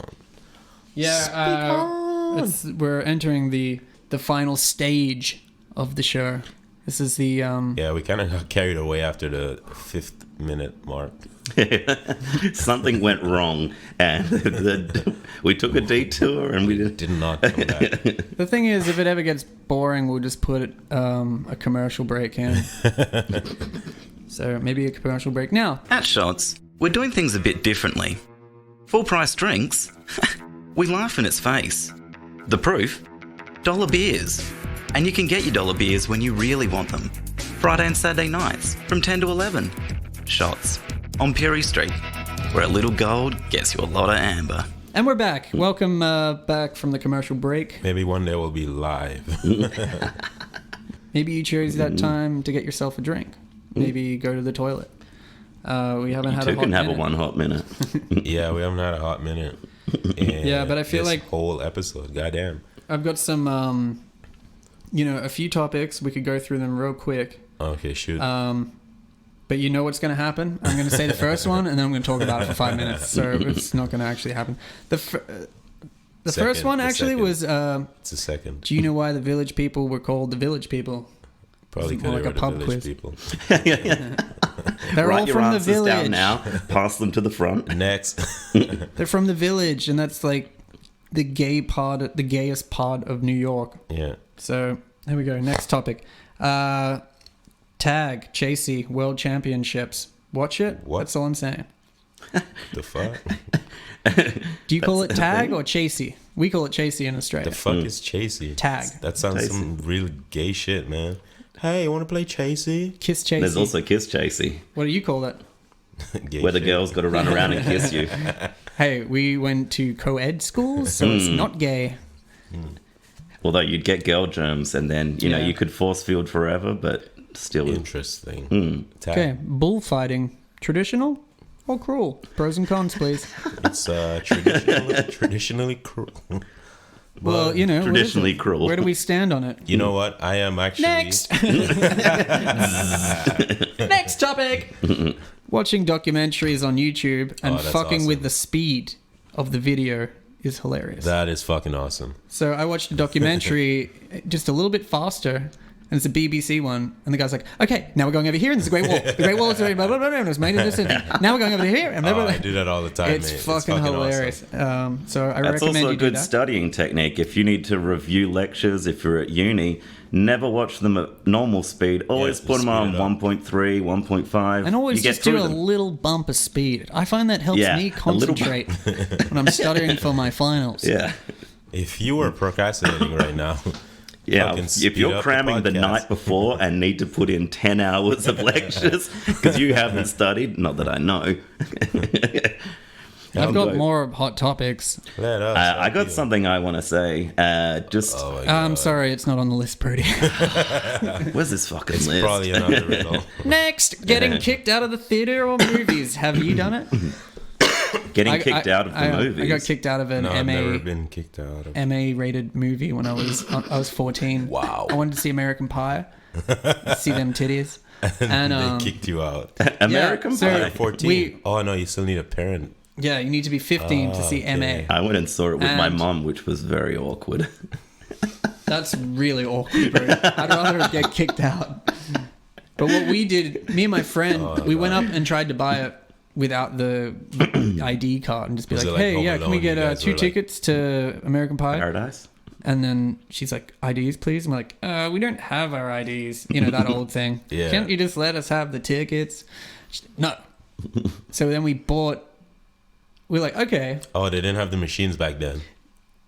Yeah, we're entering the final stage of the show. This is the Yeah, we kind of got carried away after the 5th minute mark. Something went wrong, and we took a detour, and we didn't. Did not come back. The thing is, if it ever gets boring, we'll just put a commercial break in. So maybe a commercial break now. At Shots, we're doing things a bit differently. Full price drinks? We laugh in its face. The proof? $1 beers. And you can get your $1 beers when you really want them. Friday and Saturday nights from 10 to 11. Shots on Perry Street, where a little gold gets you a lot of amber. And we're back. Welcome back from the commercial break. Maybe one day we'll be live. Maybe you chose that time to get yourself a drink. Maybe go to the toilet. We haven't had a You hot can have minute. a 1 hot minute. Yeah, we haven't had a hot minute. Yeah, but I feel this like- whole episode, goddamn. I've got some, a few topics. We could go through them real quick. Okay, shoot. But you know what's going to happen? I'm going to say the first one, and then I'm going to talk about it for 5 minutes. So it's not going to actually happen. The first Second, one the actually second. was, It's a second. do you know why the village people were called the village people? Probably It's more because like they a were pub the village quiz. people. They're Write all your from the answers village. down now. Pass them to the front. Next. They're from the village, and that's like the gayest part of New York. Yeah. So there we go. Next topic. Tag Chasey World Championships. Watch it. What? That's all I'm saying. The fuck? Do you call it That's a tag thing. or Chasey? We call it Chasey in Australia. The fuck is Chasey? Tag. That sounds Chasey. some real gay shit, man. Hey, you want to play Chasey? Kiss Chasey. There's also Kiss Chasey, What do you call it? Gay where the shit. girls got to run around and kiss you. Hey, we went to co-ed schools, so it's not gay. Although you'd get girl germs, and then Yeah. you could force field forever, but still. Interesting. Tag. Okay, bullfighting. Traditional or cruel? Pros and cons, please. It's traditionally cruel. Well, what is it? Traditionally cruel. Where do we stand on it? You know what? I am actually. Next. Next topic. Watching documentaries on YouTube and Oh, that's fucking awesome. with the speed of the video is hilarious. That is fucking awesome. So I watched a documentary just a little bit faster, And it's a BBC one, and the guy's like, "Okay, now we're going over here, and there's a Great Wall. The Great Wall is blah blah blah blah. And it was made in this city. Now we're going over here, and blah blah Oh, blah." I do that all the time, It's mate. fucking hilarious. Awesome. So I That's recommend also a you do good that. studying technique. If you need to review lectures, if you're at uni, never watch them at normal speed. Always just put them on speed it up. 1.3, 1.5. And always You get just do through a them. little bump of speed. I find that helps Yeah, me a little concentrate when I'm studying for my finals. Yeah. If you were procrastinating right now, Yeah, fucking if speed you're up cramming the podcast. night before and need to put in 10 hours of lectures because you haven't studied, not that I know. I've got go. more hot topics. Let us. I got something I want to say. Just, Oh my God. I'm sorry, it's not on the list, Brody. where's this fucking It's list? probably another riddle. Next, getting kicked out of the theater or movies. Have you done it? Getting kicked out of the movies. I got kicked out of an No, I've never MA been kicked out of. MA-rated movie when I was 14. Wow. I wanted to see American Pie, see them titties, and They kicked you out. American yeah, so- Pie. You're 14. we- Oh no, you still need a parent. yeah, you need to be 15 to see okay. MA. I went and saw it with my And- mum, which was very awkward. That's really awkward, bro. I'd rather get kicked out. But what we did, me and my friend, we went up and tried to buy it without the ID card and just be Was like, it like hey, Home yeah, can we Alone? get You guys 2 were like- tickets to American Pie? Paradise? And then she's like, IDs, please? I'm like, we don't have our IDs. You know, that old thing. Yeah. Can't you just let us have the tickets? She's like, no. So then we're like, okay. Oh, they didn't have the machines back then.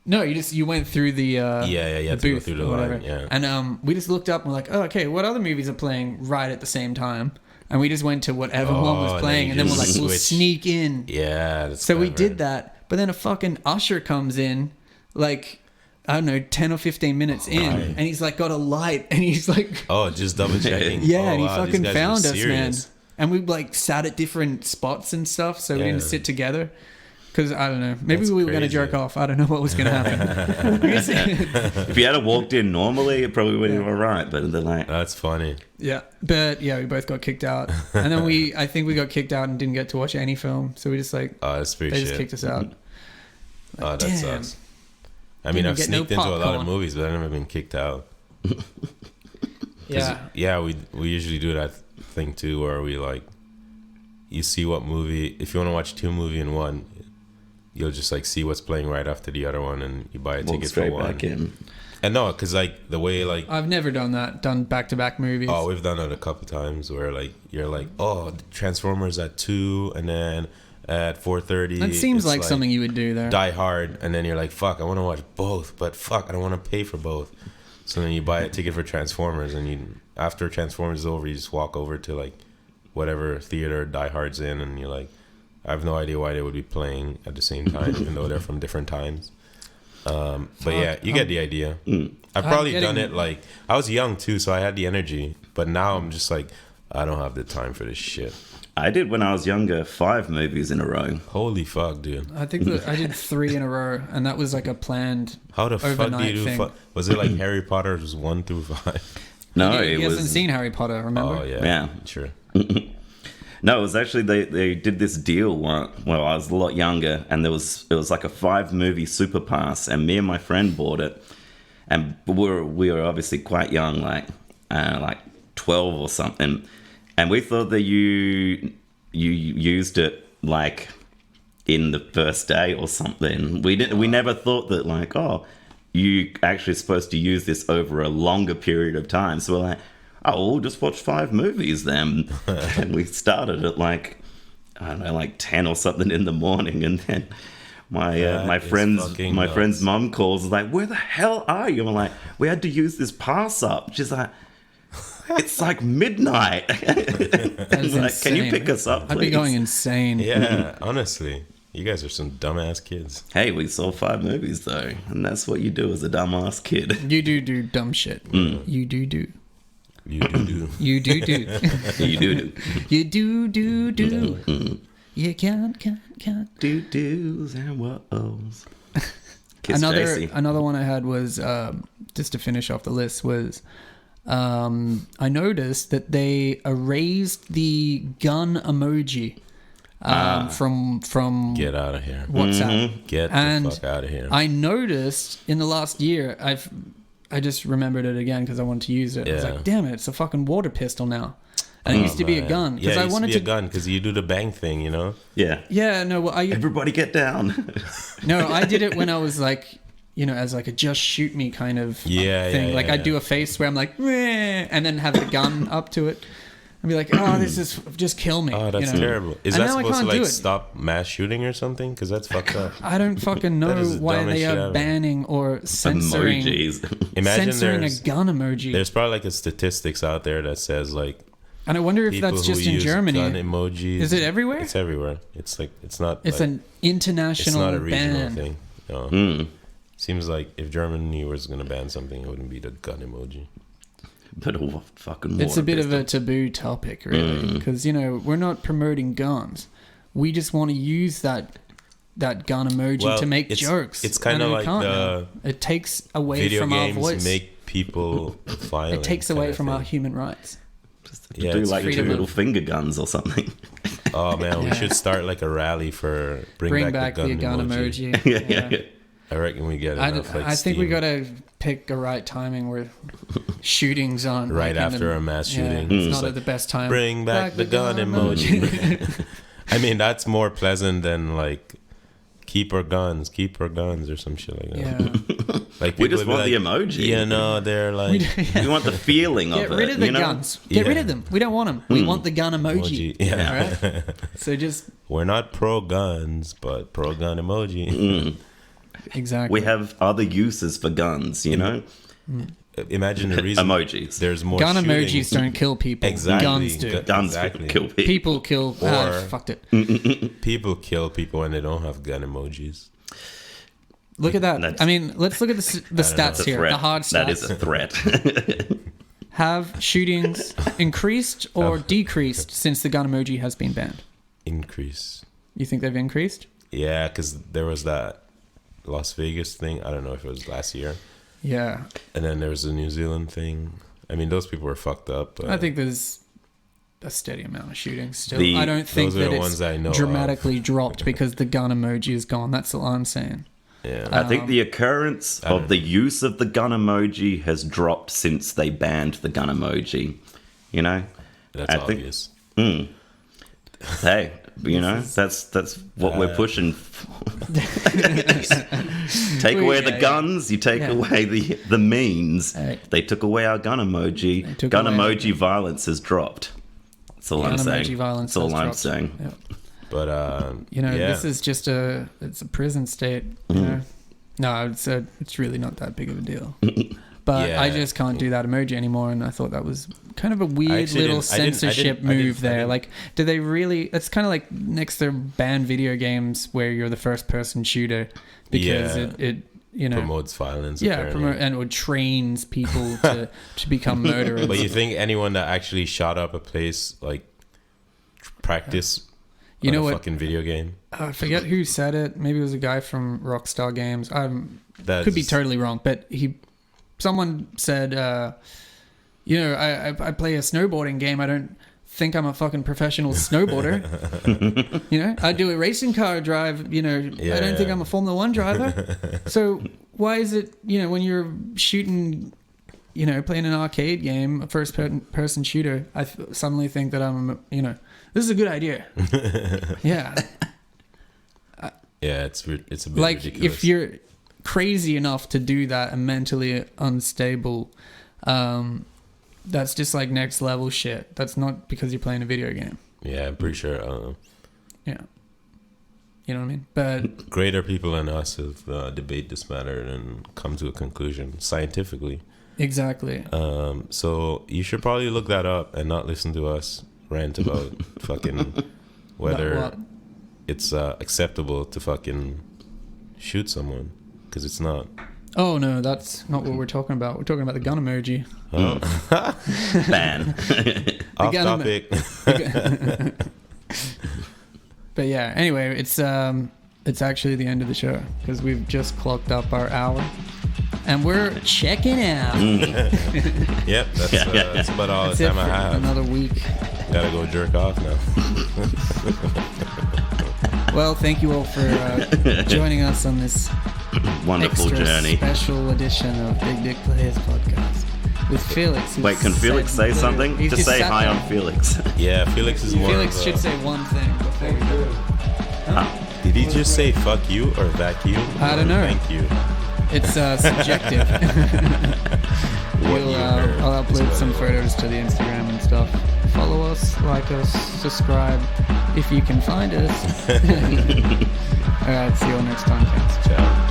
No, you went through the You the had to go booth through the or whatever. line, yeah. And we just looked up and we're like, oh, okay, what other movies are playing right at the same time? And we just went to whatever one Oh, was and playing, then and you then we're like, just we'll switch. sneak in. Yeah, that's So we clever. did that, but then a fucking usher comes in, like, I don't know, 10 or 15 minutes in, Right. and he's like got a light, and he's like, Oh, just double checking. yeah, Oh, and he wow, these fucking guys found were us, man. serious. And we like sat at different spots and stuff, so we Yeah. didn't sit together. Because I don't know, maybe That's we were going to crazy. jerk off. I don't know what was going to happen. If you had walked in normally, it probably would have been all right. But they're like, That's funny. Yeah, but yeah, we both got kicked out, and then I think we got kicked out and didn't get to watch any film. So we just like Oh, that's pretty they shit. just kicked us out. Oh, that damn. sucks. I mean, Didn't I've get no sneaked into a lot popcorn. of movies, but I've never been kicked out. 'Cause, Yeah, yeah, we usually do that thing too, where we like, you see what movie. If you want to watch 2 movies in one, you'll just like see what's playing right after the other one, and you buy a walk ticket for straight one. back in. And no, because like the way like. I've never done that. Done back to back movies. Oh, we've done it a couple times where like you're like, oh, Transformers at 2, and then at 4:30. that seems it's like something you would do there. Die Hard, and then you're like, fuck, I want to watch both, but fuck, I don't want to pay for both. So then you buy a ticket for Transformers, and you after Transformers is over, you just walk over to like whatever theater Die Hard's in, and you're like, I have no idea why they would be playing at the same time, even though they're from different times. But yeah, you get the idea. I've probably getting- done it like I was young too, so I had the energy. But now I'm just like, I don't have the time for this shit. I did when I was younger 5 movies in a row. Holy fuck, dude! I think that I did 3 in a row, and that was like a planned. How the fuck do Overnight you do? thing. Was it like Harry Potter was 1 through 5? No, he it hasn't was seen Harry Potter. Remember? Oh yeah, Yeah. sure. no. It was actually they did this deal one. Well, I was a lot younger, and it was like a 5 movie super pass, and me and my friend bought it, and we were obviously quite young, like 12 or something, and we thought that you used it like in the first day or something. We never thought that like, oh, you actually supposed to use this over a longer period of time. So we're like, oh, we'll just watch 5 movies then. And we started at like, I don't know, like 10 or something in the morning, and then my That is fucking nuts. friend's mum calls like, where the hell are you? I'm like, we had to use this pass up. She's like, it's like midnight. That is Like, can you insane. pick us up, I'd be please? going insane. Yeah, honestly, you guys are some dumbass kids. Hey, we saw 5 movies though, and that's what you do as a dumbass kid. You do dumb shit. You do. You do. You do. You do You do. You can't. do do's and what's. Kiss Tracy. Another one I had was just to finish off the list was I noticed that they erased the gun emoji from Get out of here. WhatsApp. Get And the fuck out of here. I noticed in the last year I just remembered it again because I wanted to use it. I was Yeah. like, damn it, it's a fucking water pistol now. And it used to be a Man. gun. Yeah, Because it I used wanted to be a gun because you do the bang thing, you know? Yeah. Yeah, no, well, Everybody get down. no, I did it when I was like, you know, as like a just shoot me kind of Yeah, thing. yeah, Like yeah, I'd do a face where I'm like, meh, and then have the gun up to it. I'd be like, oh, this is just kill me. Oh, that's you know? terrible. Is And that now I supposed to can't do like it. stop mass shooting or something? Because that's fucked up. I don't fucking That know is the why dumbest they shit are ever. banning or censoring Emojis. Imagine censoring a there's gun emoji. there's probably like a statistics out there that says like And I wonder if people that's who just in use Germany. gun emojis. Is it everywhere? It's everywhere. It's like it's not. It's like, an it's international not a regional ban. thing. No. Mm. Seems like if Germany was gonna ban something, it wouldn't be the gun emoji. But a fucking water It's a bit pistol. of a taboo topic, really, because you know we're not promoting guns. We just want to use that gun emoji Well, to make it's- jokes. it's kinda and we like can't the now. It takes away Video from our games voice. make people violent. It takes away kinda from our thing. human rights. Yeah, do it's like freedom two little of- finger guns or something. Oh man, we Yeah. should start like a rally for Bring back the gun emoji. Yeah. I reckon we get I, enough. Like, I think we steam gotta pick a right timing where shootings on right like, in after the- a mass yeah, shooting. it's It's not like, at the best time. bring back the gun emoji. I mean, that's more pleasant than like keep our guns or some shit like that. Yeah. Like We people just would be want the emoji. You know, they're like We want the feeling Get of rid it. of the you know? guns. Get rid Yeah. of them. We don't want them. We want the gun emoji. emoji. Yeah. All right? So just We're not pro guns, but pro gun emoji. exactly. We have other uses for guns, you know? Imagine the reason Emojis. there's more gun shooting. emojis don't kill people. Exactly. Guns do. Guns Exactly. kill people. People kill. Or- Fucked it. People kill people when they don't have gun emojis. Look at that. That's- I mean, let's look at the That's stats a here. threat. The hard stats. That is a threat. Have shootings increased or decreased since the gun emoji has been banned? Increase. You think they've increased? Yeah, because there was that Las Vegas thing. I don't know if it was last year. Yeah. And then there was the New Zealand thing. I mean, those people were fucked up. But I think there's a steady amount of shootings still. The- I don't think those are that the it's ones I know of. dramatically dropped because the gun emoji is gone. That's all I'm saying. yeah. I think the occurrence I don't of the use of the gun emoji has dropped since they banned the gun emoji. You know? That's I think- obvious. Hey, you know, that's what we're pushing. Take away the Yeah. guns, you take Yeah. away the means. Hey. They took away our gun emoji. took Gun away- emoji violence has dropped. That's all I'm Gun saying. emoji violence That's all has I'm dropped. saying. Yep. But, You know, yeah. this is just it's a prison state. You know? No, it's really not that big of a deal. But Yeah. I just can't do that emoji anymore, and I thought that was kind of a weird actually little didn't- I didn't- censorship I didn't- move there. Like, do they really? It's kind of like next to ban video games where you're the first person shooter because Yeah. it you know promotes violence. yeah apparently. and it trains people to become murderers. But you think anyone that actually shot up a place, like, practice You on know a what? fucking video game? I forget who said it. Maybe it was a guy from Rockstar Games. That Could be totally wrong, but someone said, you know, I play a snowboarding game. I don't think I'm a fucking professional snowboarder. You know, I do a racing car drive. You know, I don't think Yeah. I'm a Formula One driver. So why is it, you know, when you're shooting, you know, playing an arcade game, a first person shooter, I suddenly think that I'm, you know, this is a good idea. Yeah. Yeah, it's a bit Like ridiculous. if you're crazy enough to do that and mentally unstable, that's just like next level shit. That's not because you're playing a video game. Yeah, I'm pretty sure Yeah. You know what I mean? But greater people than us have debated this matter and come to a conclusion scientifically. exactly. So you should probably look that up and not listen to us rant about fucking whether About what? it's acceptable to fucking shoot someone, because it's not. Oh no, that's not what we're talking about. We're talking about the gun emoji. Ban. Off gun topic. But yeah, anyway, it's actually the end of the show because we've just clocked up our hour. And we're checking out. Yep, that's about all That's the it time I for have. another week. Gotta go jerk off now. Well, thank you all for joining us on this wonderful extra journey. special edition of Big Dick Players podcast with Felix. who's Wait, can Felix said say something? he's Just say sat hi, there. I'm Felix. Yeah, Felix is more. Felix of a- should say one thing before we do it. Did he just say fuck you or vacuum? I don't or know. Thank you. It's subjective. What you heard I'll is upload what some I heard. photos to the Instagram and stuff. Follow us, like us, subscribe if you can find us. Alright, see you all next time, cats. Ciao.